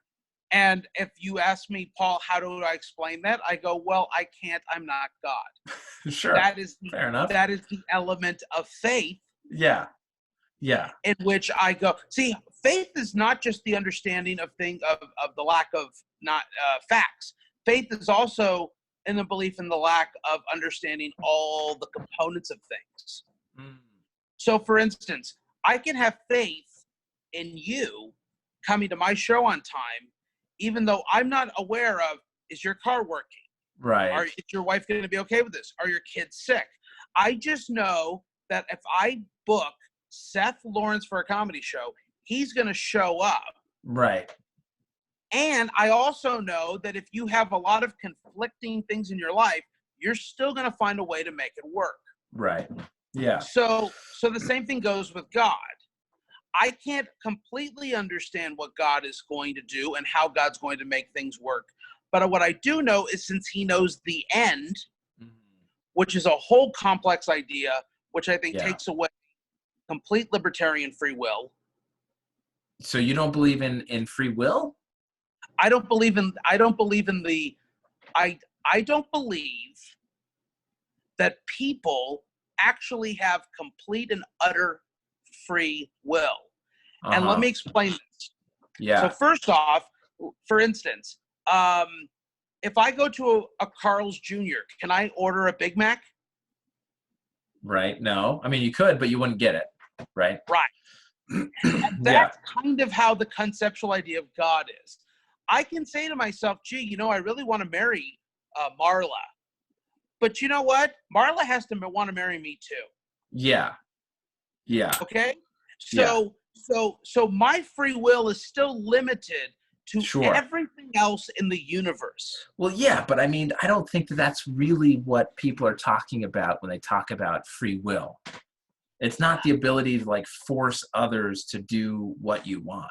And if you ask me, Paul, how do I explain that? I go, well, I can't. I'm not God. Sure. That is Fair enough. That is the element of faith Yeah. in which I go. See, faith is not just the understanding of the lack of not facts. Faith is also in the belief in the lack of understanding all the components of things. Mm. So, for instance, I can have faith in you coming to my show on time, even though I'm not aware of, is your car working? Right. Is your wife going to be okay with this? Are your kids sick? I just know that if I book Seth Lawrence for a comedy show, he's going to show up. Right. And I also know that if you have a lot of conflicting things in your life, you're still going to find a way to make it work. Right. Yeah. So the same thing goes with God. I can't completely understand what God is going to do and how God's going to make things work. But what I do know is, since he knows the end, which is a whole complex idea, which I think takes away complete libertarian free will. So you don't believe in free will? I don't believe that people actually have complete and utter free will. And let me explain this. Yeah. So first off, for instance, if I go to a Carl's Jr., can I order a Big Mac? Right. No. I mean, you could, but you wouldn't get it. Right. Right. And that's kind of how the conceptual idea of God is. I can say to myself, gee, I really want to marry Marla. But you know what? Marla has to want to marry me too. Yeah. Yeah. Okay? So my free will is still limited to everything else in the universe. Well, yeah, but I mean, I don't think that that's really what people are talking about when they talk about free will. It's not the ability to force others to do what you want.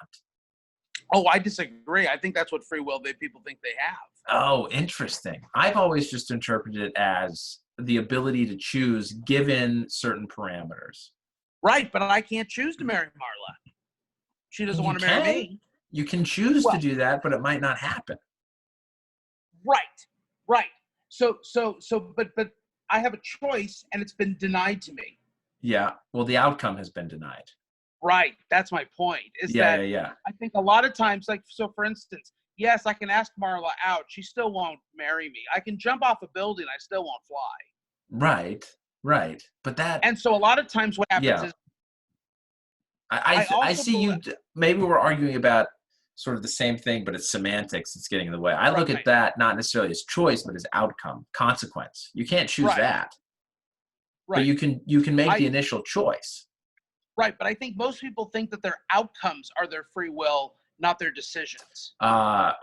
Oh, I disagree. I think that's what free will people think they have. Oh, interesting. I've always just interpreted it as the ability to choose given certain parameters. Right, but I can't choose to marry Marla. She doesn't want to marry me. You can choose to do that, but it might not happen. Right. So, but I have a choice, and it's been denied to me. Yeah. Well, the outcome has been denied. Right. That's my point. Yeah. I think a lot of times, for instance, yes, I can ask Marla out. She still won't marry me. I can jump off a building. I still won't fly. Right. But that. And so a lot of times what happens is. I see you. Maybe we're arguing about sort of the same thing, but it's semantics that's getting in the way. I look at that not necessarily as choice, but as outcome, consequence. You can't choose that. Right. But you can make the initial choice. Right, but I think most people think that their outcomes are their free will, not their decisions.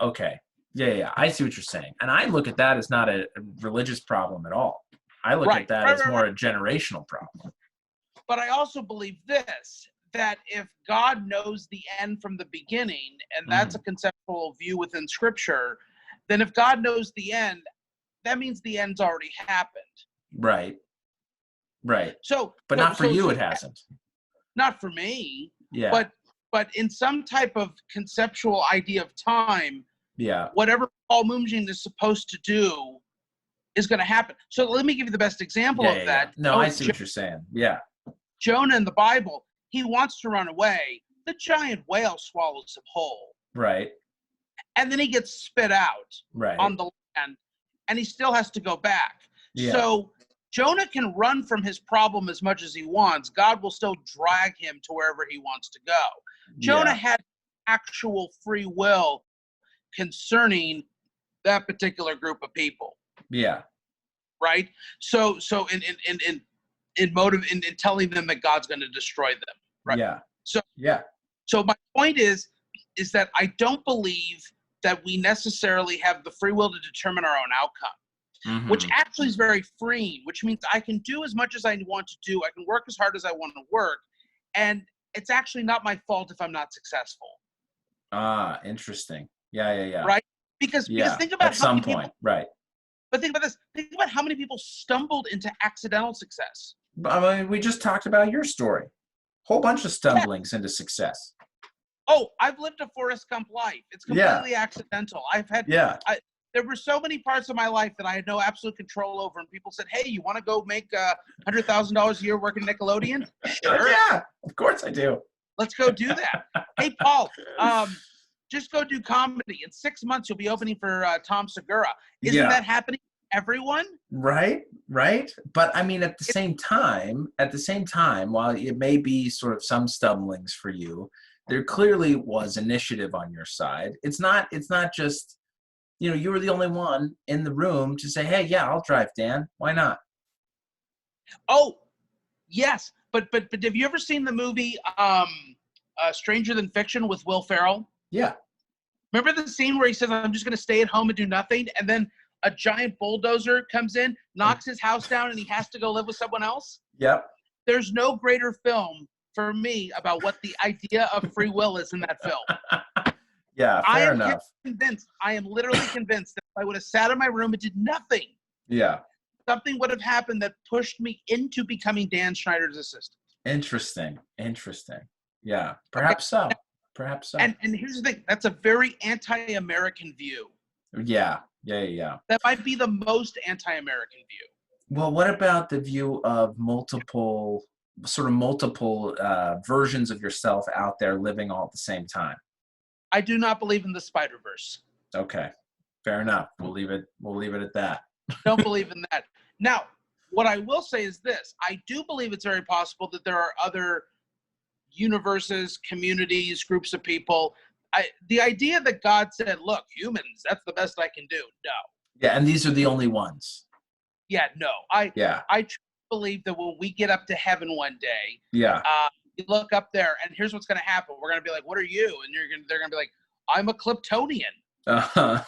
Okay. Yeah. I see what you're saying. And I look at that as not a religious problem at all. I look at that as more a generational problem. But I also believe this, that if God knows the end from the beginning, and that's a conceptual view within Scripture, then if God knows the end, that means the end's already happened. Right. But not for you, it hasn't. Not for me. Yeah. But in some type of conceptual idea of time, whatever Paul Mumjin is supposed to do is going to happen. So let me give you the best example of that. No, I see what you're saying. Yeah. Jonah in the Bible, he wants to run away. The giant whale swallows him whole. Right. And then he gets spit out on the land. and he still has to go back. Yeah. So Jonah can run from his problem as much as he wants. God will still drag him to wherever he wants to go. Jonah Yeah. had actual free will concerning that particular group of people, Yeah. right? So in telling them that God's going to destroy them, right? Yeah. So Yeah. so my point is that I don't believe that we necessarily have the free will to determine our own outcome. Which Mhm. actually is very freeing, which means I can do as much as I want to do. I can work as hard as I want to work. And it's actually not my fault if I'm not successful. Ah, interesting. Yeah, yeah, yeah. Right? Because Yeah. think about At how many some point, people, right. but think about this. Think about how many people stumbled into accidental success. But, I mean, we just talked about your story. Whole bunch of Yeah. stumblings into success. Oh, I've lived a Forrest Gump life. It's Yeah. completely accidental. Yeah. There were so many parts of my life that I had no absolute control over, and people said, "Hey, you want to go make $100,000 a year working Nickelodeon?" Sure. Yeah. Of course I do. Let's go do that. Hey, Paul, just go do comedy. In 6 months, you'll be opening for Tom Segura. Isn't Yeah. that happening to everyone? Right. Right. But I mean, at the same time, while it may be sort of some stumblings for you, there clearly was initiative on your side. It's not just, you were the only one in the room to say, hey, yeah, I'll drive, Dan. Why not? Oh, yes. But have you ever seen the movie Stranger Than Fiction with Will Ferrell? Yeah. Remember the scene where he says, I'm just going to stay at home and do nothing? And then a giant bulldozer comes in, knocks his house down, and he has to go live with someone else? Yep. There's no greater film for me about what the idea of free will is in that film. Yeah, fair enough. I am literally convinced that if I would have sat in my room and did nothing, Yeah. something would have happened that pushed me into becoming Dan Schneider's assistant. Interesting. Yeah. Perhaps so. And here's the thing, that's a very anti-American view. Yeah. That might be the most anti-American view. Well, what about the view of multiple versions of yourself out there living all at the same time? I do not believe in the Spider-Verse. Okay. Fair enough. We'll leave it at that. Don't believe in that. Now, what I will say is this. I do believe it's very possible that there are other universes, communities, groups of people. The idea that God said, look, humans, that's the best I can do. No. Yeah, and these are the only ones. Yeah, no. I truly believe that when we get up to heaven one day, yeah, you look up there, and here's what's going to happen. We're going to be like, what are you? And they're going to be like, I'm a Kryptonian. Uh-huh.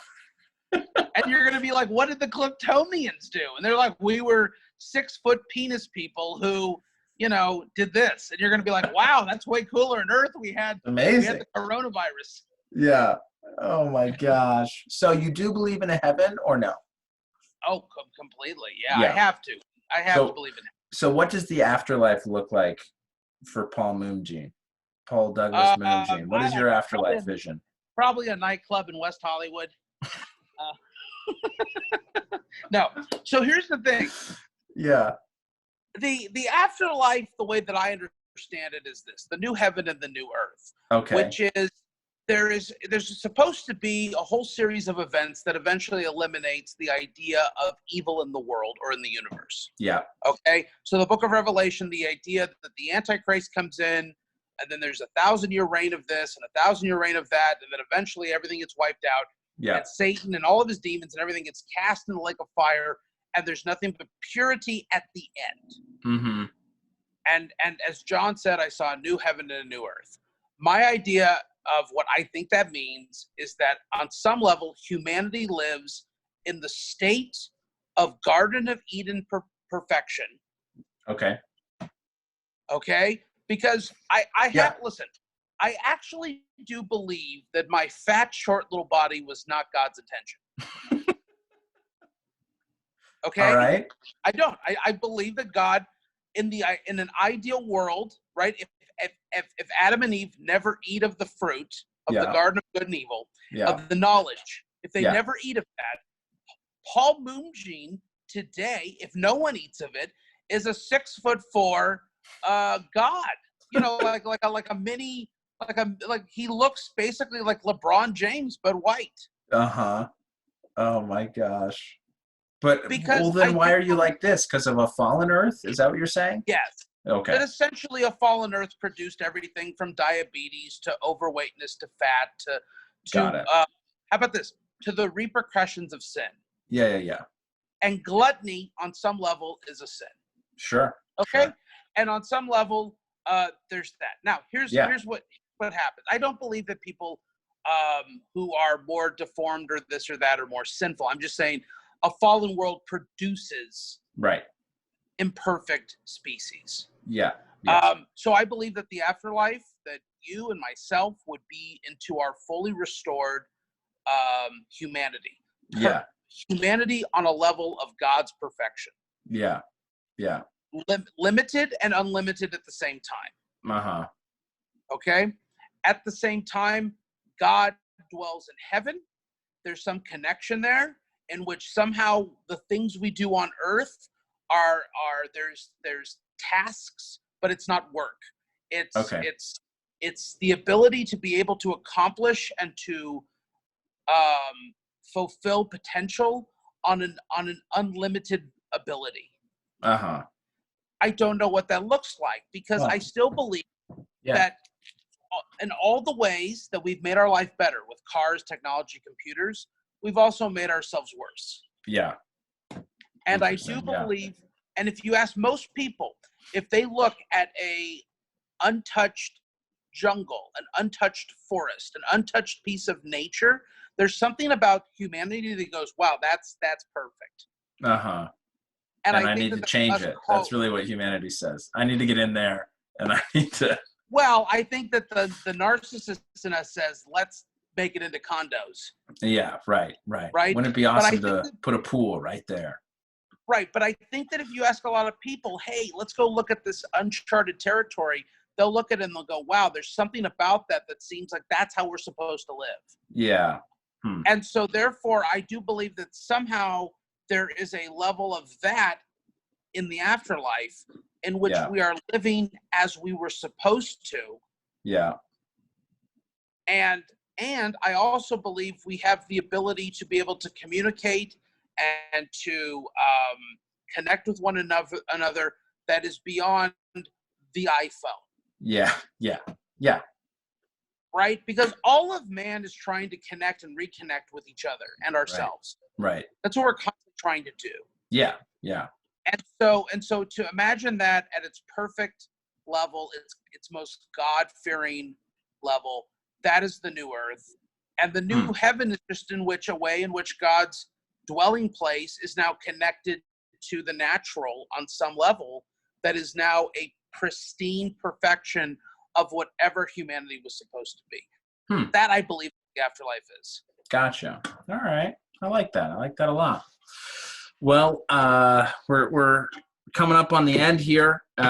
And you're going to be like, what did the Kryptonians do? And they're like, we were 6-foot penis people who, did this. And you're going to be like, wow, that's way cooler. On Earth, we had the coronavirus. Yeah. Oh my gosh. So you do believe in a heaven or no? Oh, completely. Yeah. I have to. I have to believe in it. So what does the afterlife look like for Paul Moonjean? Paul Douglas Moonjean. What is your afterlife vision? Probably a nightclub in West Hollywood. No. So here's the thing. Yeah. The afterlife, the way that I understand it, is this: the new heaven and the new earth. Okay. Which is there's supposed to be a whole series of events that eventually eliminates the idea of evil in the world or in the universe. Yeah. Okay. So the book of Revelation, the idea that the Antichrist comes in, and then there's 1,000-year reign of this and 1,000-year reign of that, and then eventually everything gets wiped out. Yeah. And Satan and all of his demons and everything gets cast in the lake of fire, and there's nothing but purity at the end. Mm-hmm. And as John said, I saw a new heaven and a new earth. My idea of what I think that means is that on some level, humanity lives in the state of Garden of Eden perfection. Okay. Okay? Because listen, I actually do believe that my fat, short little body was not God's intention. Okay? All right. I don't. I believe that God, in an ideal world, right? If Adam and Eve never eat of the fruit of the Garden of Good and Evil, of the knowledge, if they never eat of that, Paul Moonjean today, if no one eats of it, is a 6'4" God. Like a mini, like he looks basically like LeBron James but white. Uh-huh. Oh my gosh. But Because well, I then why do are you like this? Because of a fallen Earth? Is that what you're saying? yes, Okay. that essentially a fallen Earth produced everything from diabetes to overweightness to fat Got to it. how about this, to the repercussions of sin. Yeah. And gluttony on some level is a sin. Sure. Okay, Sure. and on some level, there's that. Now, here's Yeah. what happens. I don't believe that people who are more deformed or this or that are more sinful. I'm just saying a fallen world produces Right. imperfect species. Yeah. Yes. So I believe that the afterlife, that you and myself would be into our fully restored humanity. Yeah. Humanity on a level of God's perfection. Yeah. Yeah. Limited and unlimited at the same time. Uh-huh. Okay? At the same time, God dwells in heaven. There's some connection there in which somehow the things we do on earth are there's tasks, but it's not work. Okay. It's the ability to be able to accomplish and to fulfill potential on an unlimited ability. Uh-huh. I don't know what that looks like, because I still believe that in all the ways that we've made our life better with cars, technology, computers, we've also made ourselves worse. Yeah. And I do believe, and if you ask most people, if they look at a untouched jungle, an untouched forest, an untouched piece of nature, there's something about humanity that goes, wow, that's perfect. Uh-huh. And I need to change it. That's really what humanity says. I need to get in there, and I need to. Well, I think that the narcissist in us says, let's make it into condos. Yeah, right. Wouldn't it be awesome to put a pool right there? Right, but I think that if you ask a lot of people, hey, let's go look at this uncharted territory, they'll look at it and they'll go, wow, there's something about that seems like that's how we're supposed to live. Yeah. And so therefore, I do believe that somehow there is a level of that in the afterlife in which we are living as we were supposed to. Yeah. And I also believe we have the ability to be able to communicate and to connect with one another that is beyond the iPhone. Yeah. Right? Because all of man is trying to connect and reconnect with each other and ourselves. Right. That's what we're constantly trying to do. Yeah. And so to imagine that at its perfect level, its most God-fearing level, that is the new earth. And the new heaven is just a way in which God's dwelling place is now connected to the natural on some level, that is now a pristine perfection of whatever humanity was supposed to be. That I believe the afterlife is. Gotcha. All right. I like that. I like that a lot. Well, we're coming up on the end here, and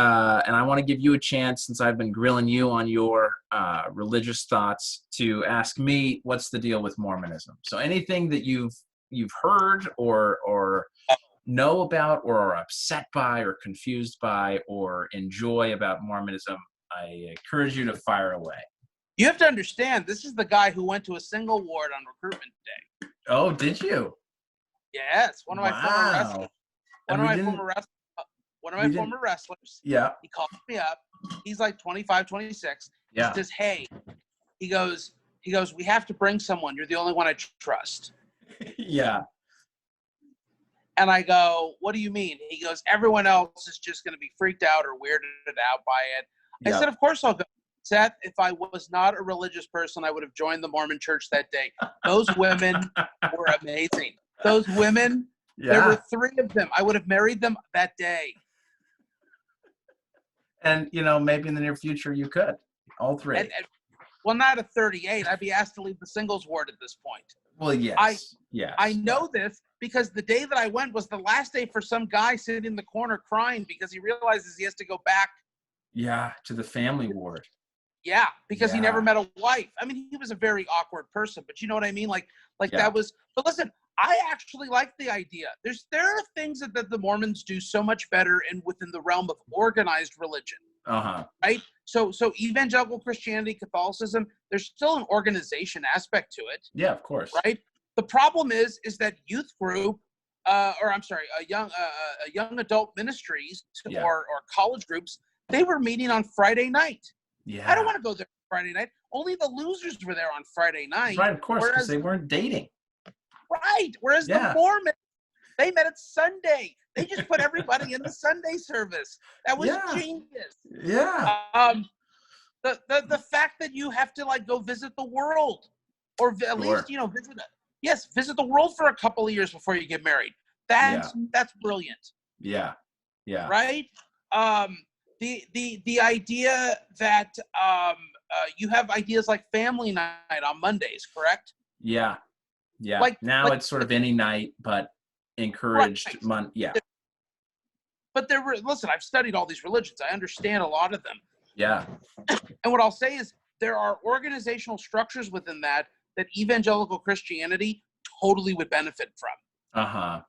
I want to give you a chance, since I've been grilling you on your religious thoughts, to ask me what's the deal with Mormonism. So anything that you've heard or know about or are upset by or confused by or enjoy about Mormonism, I encourage you to fire away. You have to understand, this is the guy who went to a single ward on recruitment day. Oh, did you? Yes, one of my former wrestlers. One of my former wrestlers. Yeah. He called me up. He's like 25, 26. Yeah. He says, hey, he goes, we have to bring someone. You're the only one I trust. Yeah. And I go, what do you mean? He goes, everyone else is just going to be freaked out or weirded out by it. I said, of course I'll go. Seth, if I was not a religious person, I would have joined the Mormon church that day. Those women were amazing. Those women, there were 3 of them. I would have married them that day. And, maybe in the near future you could. All 3. Well, not at 38. I'd be asked to leave the singles ward at this point. Well, yes. I know this because the day that I went was the last day for some guy sitting in the corner crying because he realizes he has to go back. Yeah, to the family ward. Yeah, because he never met a wife. I mean, he was a very awkward person, but you know what I mean? Like that was, but listen, I actually like the idea. There are things that the Mormons do so much better and within the realm of organized religion. Uh-huh. Right? So evangelical Christianity, Catholicism, there's still an organization aspect to it. Yeah, of course. Right? The problem is that youth group or I'm sorry, a young adult ministries Yeah. or college groups, they were meeting on Friday night. I don't Yeah. want to go there Friday night. Only the losers were there on Friday night. Right, of course, because Whereas, they weren't dating. whereas the Yeah. Mormons, they met at Sunday. They just put everybody in the Sunday service. That was Yeah. genius. Yeah. The fact that you have to like go visit the world, or at least Sure. visit the world for a couple of years before you get married. That's brilliant, Yeah. Yeah. right? The idea that you have ideas like family night on Mondays, correct? Yeah. Yeah. Like Now like it's sort of any night, but encouraged right. Yeah. But listen, I've studied all these religions. I understand a lot of them. Yeah. And what I'll say is there are organizational structures within that evangelical Christianity totally would benefit from, Uh-huh.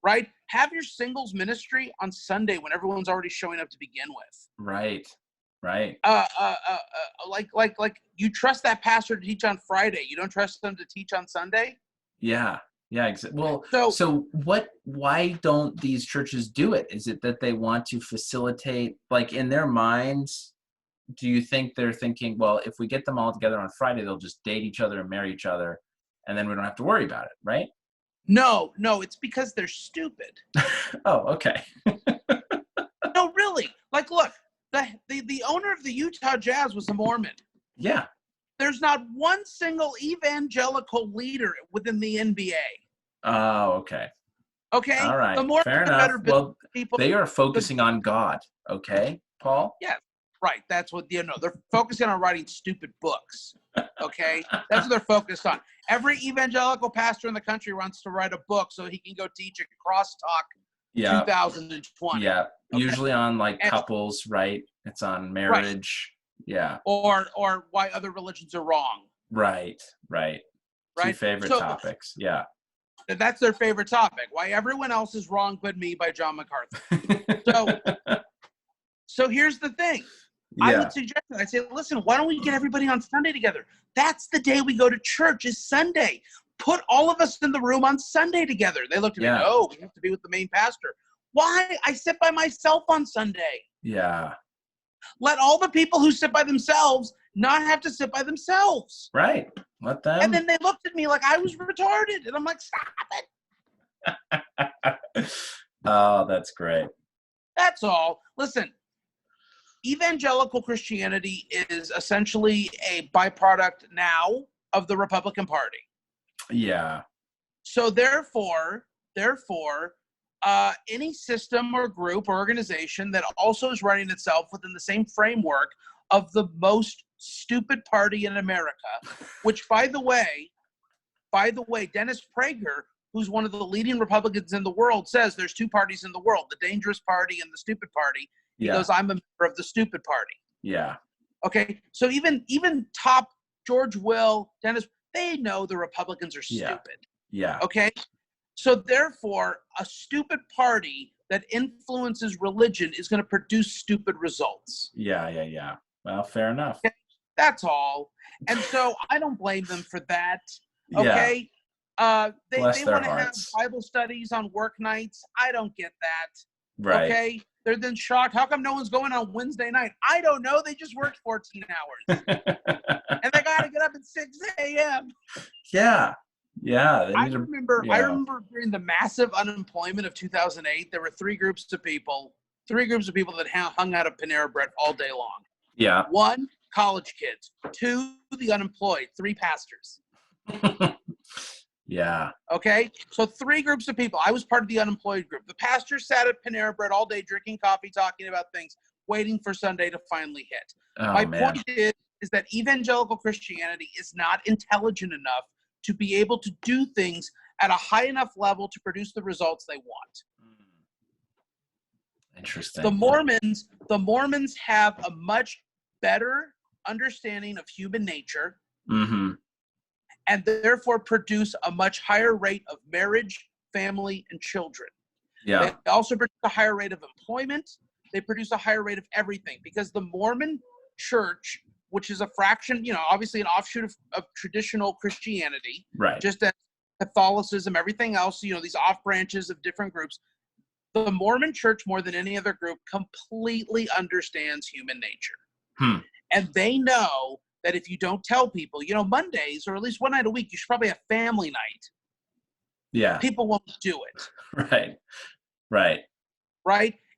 right? Have your singles ministry on Sunday when everyone's already showing up to begin with. Right. Right. Like you trust that pastor to teach on Friday. You don't trust them to teach on Sunday. Yeah. Yeah. Well, So so why don't these churches do it? Is it that they want to facilitate, like in their minds, do you think they're thinking, well, if we get them all together on Friday, they'll just date each other and marry each other, and then we don't have to worry about it, right? no, it's because they're stupid. Oh, okay. No, really. Like, look, the owner of the Utah Jazz was a Mormon. Yeah. There's not one single evangelical leader within the NBA. Oh, okay. Okay? All right. The more Fair the enough. better Well, people. they are focusing on God. Okay, Paul? Yeah, right. That's what they're focusing on writing stupid books. Okay? That's what they're focused on. Every evangelical pastor in the country wants to write a book so he can go teach at Crosstalk Yeah. 2020. Yeah. Okay? Usually on like And- couples, right? It's on marriage. Yeah. Or why other religions are wrong. Right. Right. Two Right? favorite So- topics. Yeah. That's their favorite topic. Why everyone else is wrong but me by John MacArthur. So here's the thing. I Yeah. would suggest that. I say, listen, why don't we get everybody on Sunday together? That's the day we go to church is Sunday. Put all of us in the room on Sunday together. They looked at Yeah. me, no, we have to be with the main pastor. Why? I sit by myself on Sunday. Yeah. Let all the people who sit by themselves not have to sit by themselves. Right. Let them. And then they looked at me like I was retarded. And I'm like, stop it. Oh, that's great. That's all. Listen, evangelical Christianity is essentially a byproduct now of the Republican Party. Yeah. So therefore, any system or group or organization that also is running itself within the same framework of the most stupid party in America, which by the way, Dennis Prager, who's one of the leading Republicans in the world, says there's two parties in the world, the dangerous party and the stupid party. He Yeah. goes, I'm a member of the stupid party. Yeah. Okay. So even top George Will, Dennis, they know the Republicans are Yeah. stupid. Yeah. Okay. So therefore, a stupid party that influences religion is going to produce stupid results. Yeah. Yeah. Yeah. Well, fair enough. That's all. And so I don't blame them for that. Yeah. Okay. They Bless their want to have hearts. Bible studies on work nights. I don't get that. Right. Okay. They're then shocked. How come no one's going on Wednesday night? I don't know. They just worked 14 hours and they got to get up at 6 a.m. Yeah. Yeah. They I need to, remember yeah. during the massive unemployment of 2008, there were three groups of people that hung out of Panera Bread all day long. Yeah. One, college kids. Two, the unemployed. Three, pastors. Yeah. Okay? So three groups of people. I was part of the unemployed group. The pastors sat at Panera Bread all day drinking coffee, talking about things, waiting for Sunday to finally hit. Oh, My man. point is that evangelical Christianity is not intelligent enough to be able to do things at a high enough level to produce the results they want. Interesting. The Mormons have a much better understanding of human nature Mm-hmm. and therefore produce a much higher rate of marriage, family, and children. Yeah. They also produce a higher rate of employment. They produce a higher rate of everything because the Mormon church, which is a fraction, obviously an offshoot of traditional Christianity, Right. just as Catholicism, everything else, these off branches of different groups, the Mormon church, more than any other group, completely understands human nature. And they know that if you don't tell people, Mondays, or at least one night a week, you should probably have family night. Yeah. People won't do it. Right.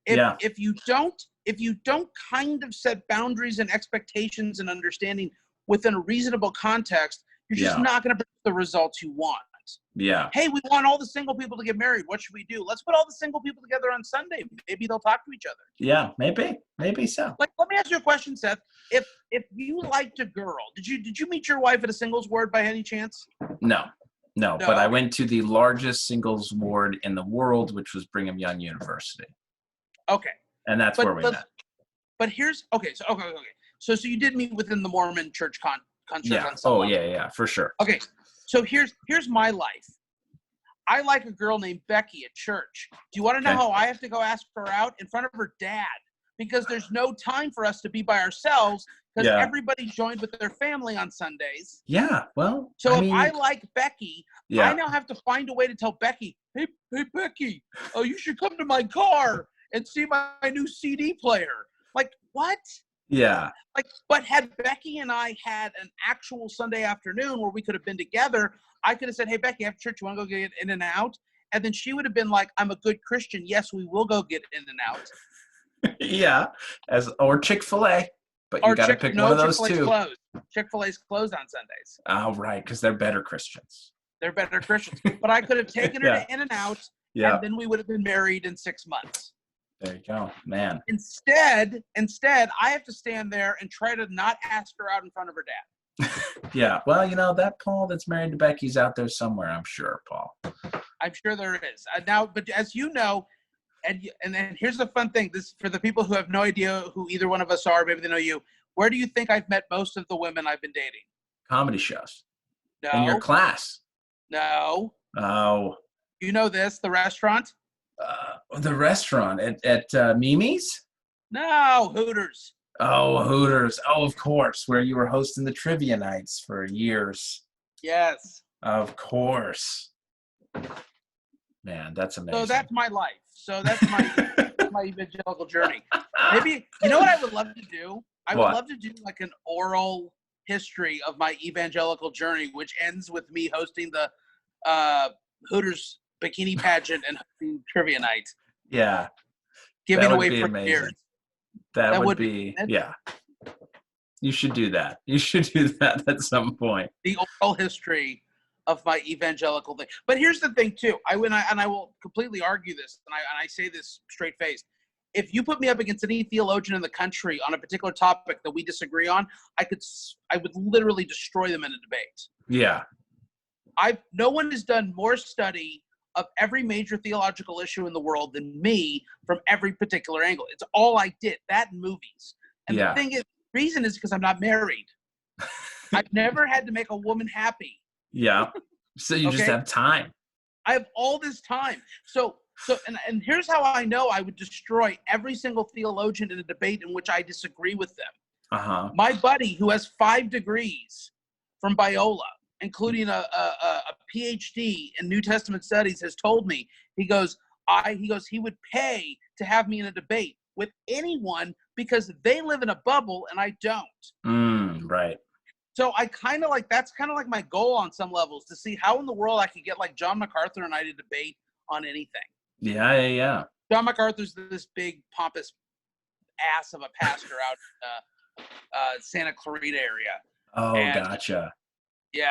If you don't kind of set boundaries and expectations and understanding within a reasonable context, you're just not going to produce the results you want. Yeah. Hey, we want all the single people to get married. What should we do? Let's put all the single people together on Sunday. Maybe they'll talk to each other. Yeah, maybe so. Like, let me ask you a question, Seth. If you liked a girl, did you meet your wife at a singles ward by any chance? No, but I went to the largest singles ward in the world, which was Brigham Young University. Okay. And that's where we met. But here's okay. So you did meet within the Mormon church construct on some level. Yeah, for sure. Okay. So here's my life. I like a girl named Becky at church. Do you want to know how I have to go ask her out? In front of her dad. Because there's no time for us to be by ourselves because everybody joined with their family on Sundays. Yeah, well. So if I like Becky, I now have to find a way to tell Becky, hey Becky, you should come to my car and see my new CD player. Like, what? Yeah. But had Becky and I had an actual Sunday afternoon where we could have been together, I could have said, hey, Becky, after church, you want to go get In and Out? And then she would have been like, I'm a good Christian. Yes, we will go get In and Out. Yeah. Or Chick-fil-A. But you got to pick one of those two. Closed. Chick-fil-A's closed on Sundays. Oh, right, because they're better Christians. They're better Christians. But I could have taken her to In and Out, and then we would have been married in 6 months. There you go, man. Instead, I have to stand there and try to not ask her out in front of her dad. Yeah, well, that Paul that's married to Becky's out there somewhere, I'm sure, Paul. I'm sure there is. But as you know, and then here's the fun thing. This for the people who have no idea who either one of us are, maybe they know you. Where do you think I've met most of the women I've been dating? Comedy shows. No. In your class. No. Oh. You know this, the restaurant? The restaurant at Mimi's? No, Hooters. Oh, Hooters. Oh, of course, where you were hosting the trivia nights for years. Yes. Of course. Man, that's amazing. So that's my life. So that's my evangelical journey. Maybe, you know what I would love to do? I would love to do like an oral history of my evangelical journey, which ends with me hosting the Hooters bikini pageant and trivia night. Yeah. Giving away free beers. That would be yeah. You should do that. You should do that at some point. The oral history of my evangelical thing. But here's the thing too. I will completely argue this, and I say this straight faced. If you put me up against any theologian in the country on a particular topic that we disagree on, I would literally destroy them in a debate. Yeah. No one has done more study of every major theological issue in the world than me from every particular angle. It's all I did, that and movies. And the thing is, reason is because I'm not married. I've never had to make a woman happy. Yeah. So you just have time. I have all this time. So and here's how I know I would destroy every single theologian in a debate in which I disagree with them. Uh-huh. My buddy who has 5 degrees from Biola, including a PhD in New Testament studies, has told me, he goes, he would pay to have me in a debate with anyone because they live in a bubble and I don't. Right. So that's kind of like my goal on some levels, to see how in the world I could get like John MacArthur and I to debate on anything. Yeah. John MacArthur's this big pompous ass of a pastor out in Santa Clarita area. Oh, gotcha. Yeah.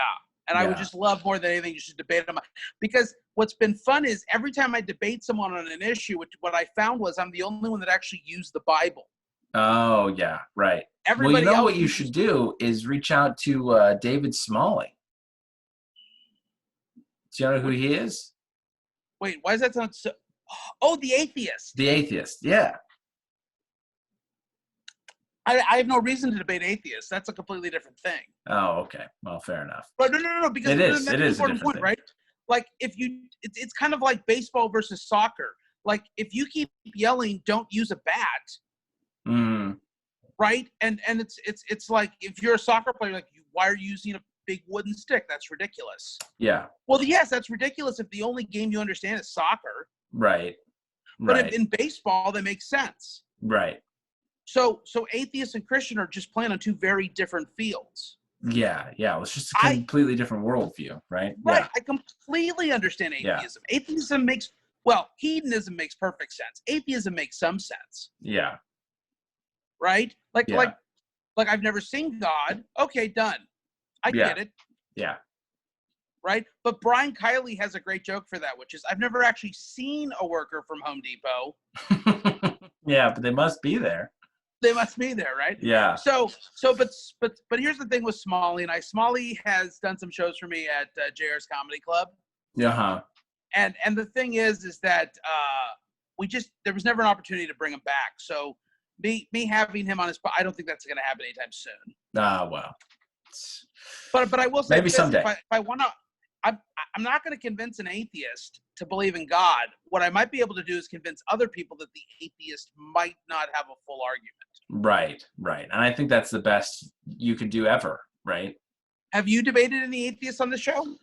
And I would just love more than anything you should debate them. Because what's been fun is every time I debate someone on an issue, what I found was I'm the only one that actually used the Bible. Oh, yeah, right. Everybody else what you should do is reach out to David Smalley. Do you know who he is? Wait, why does that sound so... Oh, the atheist. The atheist, yeah. I have no reason to debate atheists. That's a completely different thing. Oh, okay. Well, fair enough. But no, because it is an important point, thing. right? Like it's kind of like baseball versus soccer. Like if you keep yelling, "Don't use a bat," right? And it's like if you're a soccer player, like why are you using big wooden stick. That's ridiculous. Yeah. Well, yes, that's ridiculous if the only game you understand is soccer. Right. But Right. in baseball, that makes sense. Right. So atheist and Christian are just playing on two very different fields. Yeah. Yeah. It's just a completely different worldview, right? Right. Yeah. I completely understand Yeah. atheism. Hedonism makes perfect sense. Atheism makes some sense. Yeah. Right? Like Yeah. I've never seen God. Okay, done. I Yeah. get it. Yeah. Right? But Brian Kiley has a great joke for that, which is I've never actually seen a worker from Home Depot. Yeah, but they must be there. They must be there, right? Yeah. But here's the thing with Smalley and I. Smalley has done some shows for me at JR's Comedy Club. Uh-huh. And the thing is that there was never an opportunity to bring him back. So me having him on his, I don't think that's going to happen anytime soon. Well. But I will say maybe this, someday. if I want to, I'm not going to convince an atheist to believe in God. What I might be able to do is convince other people that the atheist might not have a full argument. Right. Right. And I think that's the best you could do ever. Right. Have you debated any atheists on the show?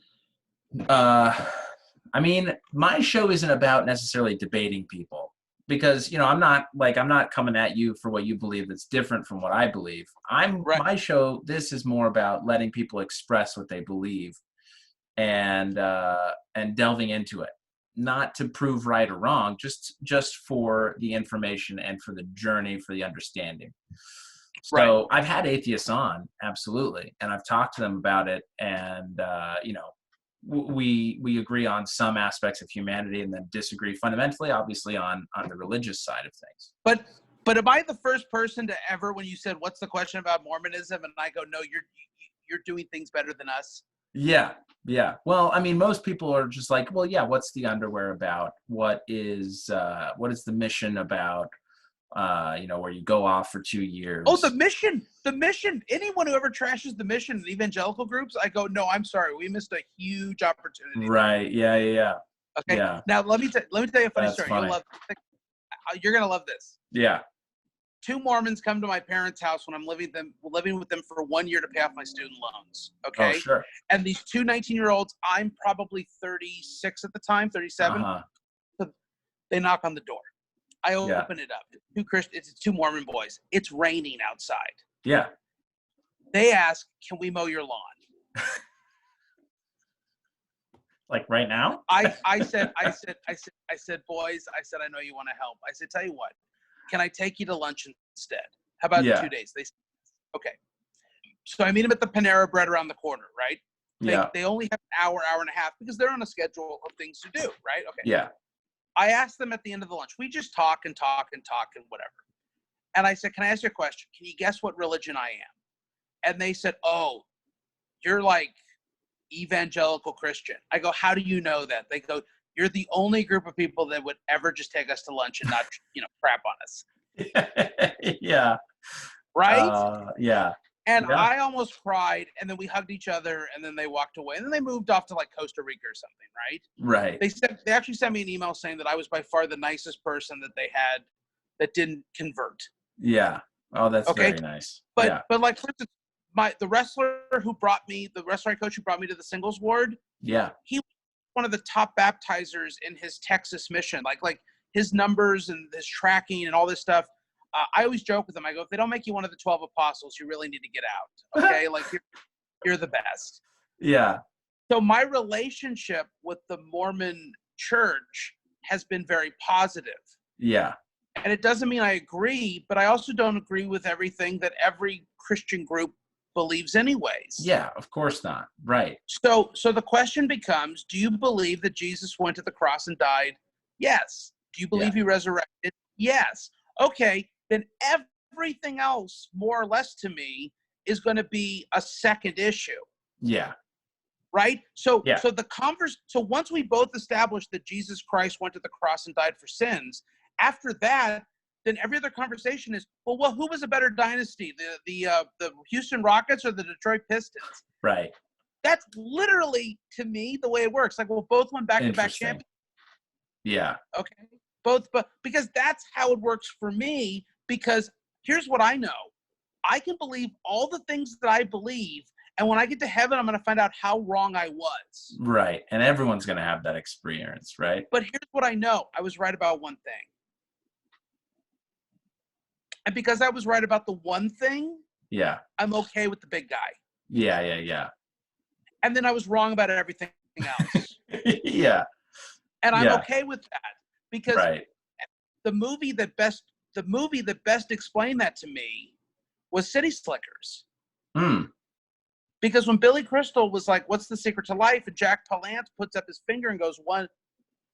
I mean, my show isn't about necessarily debating people because, I'm not coming at you for what you believe that's different from what I believe. My show, this is more about letting people express what they believe and delving into it, not to prove right or wrong, just for the information and for the journey, for the understanding. So I've had atheists on, absolutely, and I've talked to them about it, and we agree on some aspects of humanity and then disagree fundamentally, obviously, on the religious side of things. But am I the first person to ever, when you said, what's the question about Mormonism? And I go, no, you're doing things better than us. Yeah. Yeah. Well, I mean, most people are just like, well, yeah, what's the underwear about? What is the mission about? Where you go off for 2 years. Oh, the mission. Anyone who ever trashes the mission in evangelical groups, I go, no, I'm sorry. We missed a huge opportunity. Right. Yeah. Okay. Yeah. Now let me tell you a funny story. Funny. You're going to love this. Yeah. 2 Mormons come to my parents' house when I'm living with them for 1 year to pay off my student loans. Okay. Oh, sure. And these 2 19-year-olds, I'm probably 36 at the time, 37. Uh-huh. So they knock on the door. I open it up. It's 2 Mormon boys. It's raining outside. Yeah. They ask, "Can we mow your lawn?" Like right now? I said, boys, I know you want to help. I said, tell you what, can I take you to lunch instead? How about 2 days? They said, okay. So I meet them at the Panera Bread around the corner, right? They only have an hour and a half because they're on a schedule of things to do, right? Okay. Yeah. I asked them at the end of the lunch. We just talk and whatever. And I said, can I ask you a question? Can you guess what religion I am? And they said, oh, you're like evangelical Christian. I go, how do you know that? They go, you're the only group of people that would ever just take us to lunch and not, crap on us. Yeah. Right? Yeah. And I almost cried, and then we hugged each other, and then they walked away. And then they moved off to like Costa Rica or something, right? Right. They actually sent me an email saying that I was by far the nicest person that they had that didn't convert. Yeah. Oh, that's very nice. But like, for instance, the wrestler I coach who brought me to the singles ward. Yeah. He was one of the top baptizers in his Texas mission. Like his numbers and his tracking and all this stuff. I always joke with them. I go, if they don't make you one of the 12 apostles, you really need to get out. Okay. Like you're the best. Yeah. So my relationship with the Mormon church has been very positive. Yeah. And it doesn't mean I agree, but I also don't agree with everything that every Christian group believes anyways. Yeah, of course not. Right. So the question becomes, do you believe that Jesus went to the cross and died? Yes. Do you believe he resurrected? Yes. Okay. Then everything else, more or less to me, is going to be a second issue. Yeah. Right? So once we both established that Jesus Christ went to the cross and died for sins, after that, then every other conversation is, well, who was a better dynasty, the Houston Rockets or the Detroit Pistons? Right. That's literally, to me, the way it works. Like, well, both won back-to-back champions. Yeah. Okay. Both, but because that's how it works for me. Because here's what I know: I can believe all the things that I believe, And when I get to heaven, I'm going to find out how wrong I was. Right. And everyone's going to have that experience, right? But here's what I know. I was right about one thing. And because I was right about the one thing, Yeah. I'm okay with the big guy. Yeah. And then I was wrong about everything else. Yeah. And I'm Yeah. okay with that because Right. the movie that best explained that to me was City Slickers. Because when Billy Crystal was like, "What's the secret to life?" and Jack Palance puts up his finger and goes, "One,"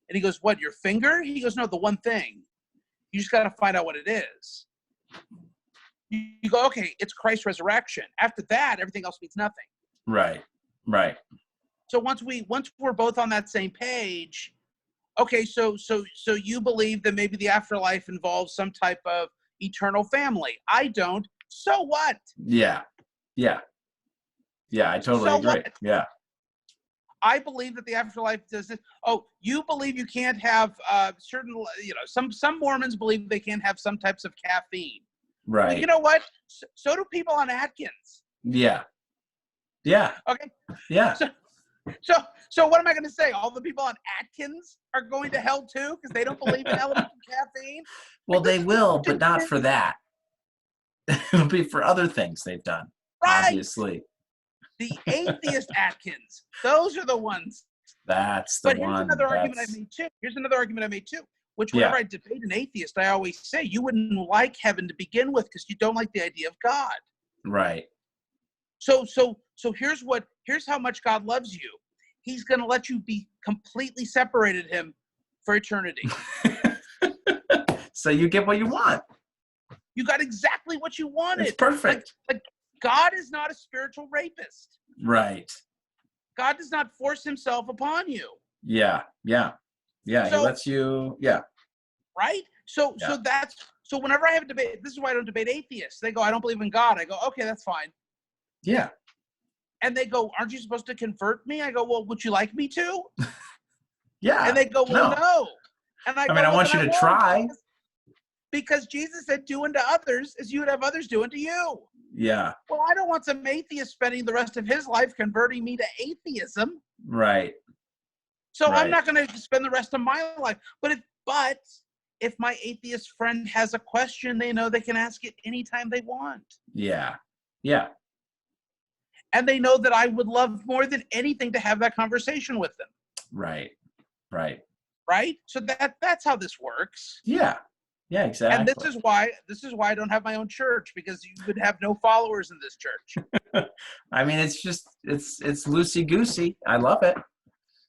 and he goes, "What, your finger?" He goes, "No, the one thing. You just got to find out what it is." You go, "Okay, it's Christ's resurrection." After that, everything else means nothing. Right. So once we're both on that same page, okay, so you believe that maybe the afterlife involves some type of eternal family. I don't. So what? Yeah. I totally So agree. what? Yeah. I believe that the afterlife does this. Oh, you believe you can't have certain, some Mormons believe they can't have some types of caffeine. Right. Well, you know what? So do people on Atkins. Yeah. Okay. Yeah. So what am I going to say? All the people on Atkins are going to hell too because they don't believe in elements of caffeine? Well, they will, but not for that. It'll be for other things they've done. Right. Obviously. The atheist Atkins. Those are the ones. That's the one. But here's another argument I made too. Which whenever I debate an atheist, I always say you wouldn't like heaven to begin with because you don't like the idea of God. Right. So here's how much God loves you. He's going to let you be completely separated him for eternity. So you get what you want. You got exactly what you wanted. It's perfect. Like God is not a spiritual rapist. Right. God does not force himself upon you. Yeah. He lets you. Yeah. Right. So whenever I have a debate, this is why I don't debate atheists. They go, "I don't believe in God." I go, "Okay, that's fine." Yeah. And they go, "Aren't you supposed to convert me?" I go, "Well, would you like me to?" Yeah. And they go, "Well, no." And I go, I want you to try. Because Jesus said, "Do unto others as you would have others do unto you." Yeah. Well, I don't want some atheist spending the rest of his life converting me to atheism. Right. So I'm not going to spend the rest of my life. But if my atheist friend has a question, they know they can ask it anytime they want. Yeah. And they know that I would love more than anything to have that conversation with them. Right. So that's how this works. Yeah, exactly. And this is why I don't have my own church, because you would have no followers in this church. I mean, it's just it's loosey goosey. I love it.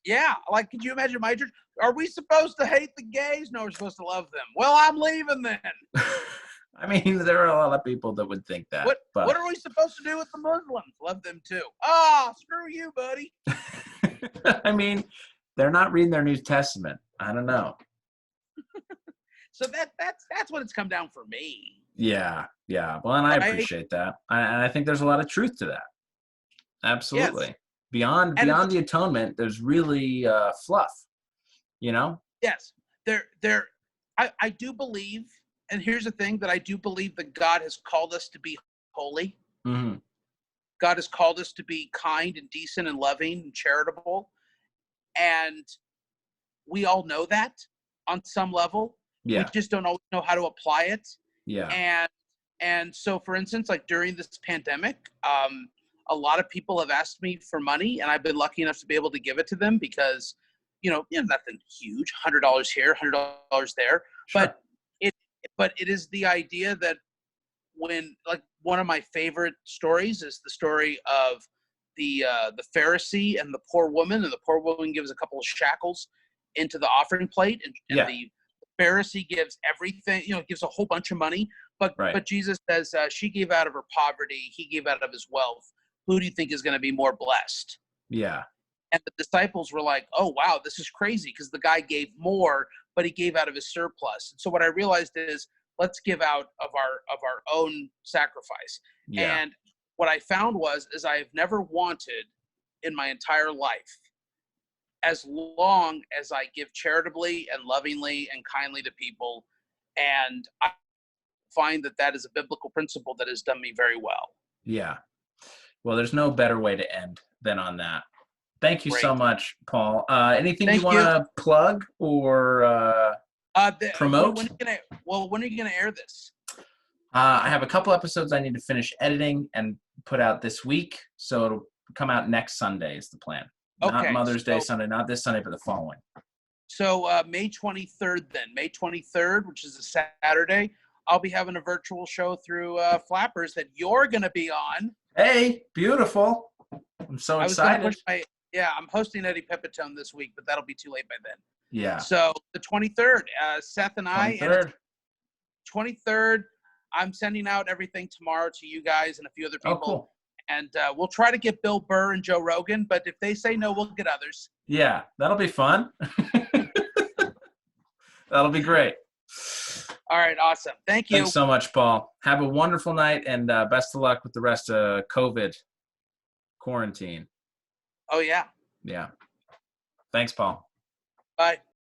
Yeah, like, could you imagine my church? Are we supposed to hate the gays? No, we're supposed to love them. Well, I'm leaving then. I mean, there are a lot of people that would think that. What are we supposed to do with the Muslims? Love them too. Screw you, buddy. I mean, they're not reading their New Testament. I don't know. So that's what it's come down for me. Yeah. Well, and I appreciate that. And I think there's a lot of truth to that. Absolutely. Yes. Beyond the atonement, there's really fluff. Yes. I do believe, and here's the thing, that I do believe that God has called us to be holy. Mm-hmm. God has called us to be kind and decent and loving and charitable. And we all know that on some level. Yeah. We just don't always know how to apply it. Yeah. And so, for instance, like during this pandemic, a lot of people have asked me for money, and I've been lucky enough to be able to give it to them because, nothing huge, $100 here, $100 there. Sure. But it is the idea that when, like, one of my favorite stories is the story of the Pharisee and the poor woman, and the poor woman gives a couple of shekels into the offering plate, and the Pharisee gives everything, gives a whole bunch of money, but Jesus says she gave out of her poverty, he gave out of his wealth. Who do you think is going to be more blessed? Yeah. And the disciples were like, "Oh, wow, this is crazy," because the guy gave more, but he gave out of his surplus. And so what I realized is, let's give out of our own sacrifice. Yeah. And what I found is I have never wanted in my entire life, as long as I give charitably and lovingly and kindly to people, and I find that is a biblical principle that has done me very well. Yeah. Well, there's no better way to end than on that. Thank you so Great. much, Paul. Anything you Thank want you. to plug or promote? When are you gonna air this? I have a couple episodes I need to finish editing and put out this week, so it'll come out next Sunday is the plan. Not Okay, Mother's Day so- Sunday, not this Sunday, but the following. So May 23rd, then May 23rd, which is a Saturday, I'll be having a virtual show through Flappers that you're gonna be on. Hey, beautiful! I'm so I was gonna excited. push I'm hosting Eddie Pepitone this week, but that'll be too late by then. Yeah, So the 23rd, Seth and I, and it's 23rd. 23rd. I'm sending out everything tomorrow to you guys and a few other people. Oh, cool. And we'll try to get Bill Burr and Joe Rogan, but if they say no, we'll get others. Yeah, that'll be fun. That'll be great. All right, awesome. Thank you. Thanks so much, Paul. Have a wonderful night, and best of luck with the rest of COVID quarantine. Oh, yeah. Yeah. Thanks, Paul. Bye.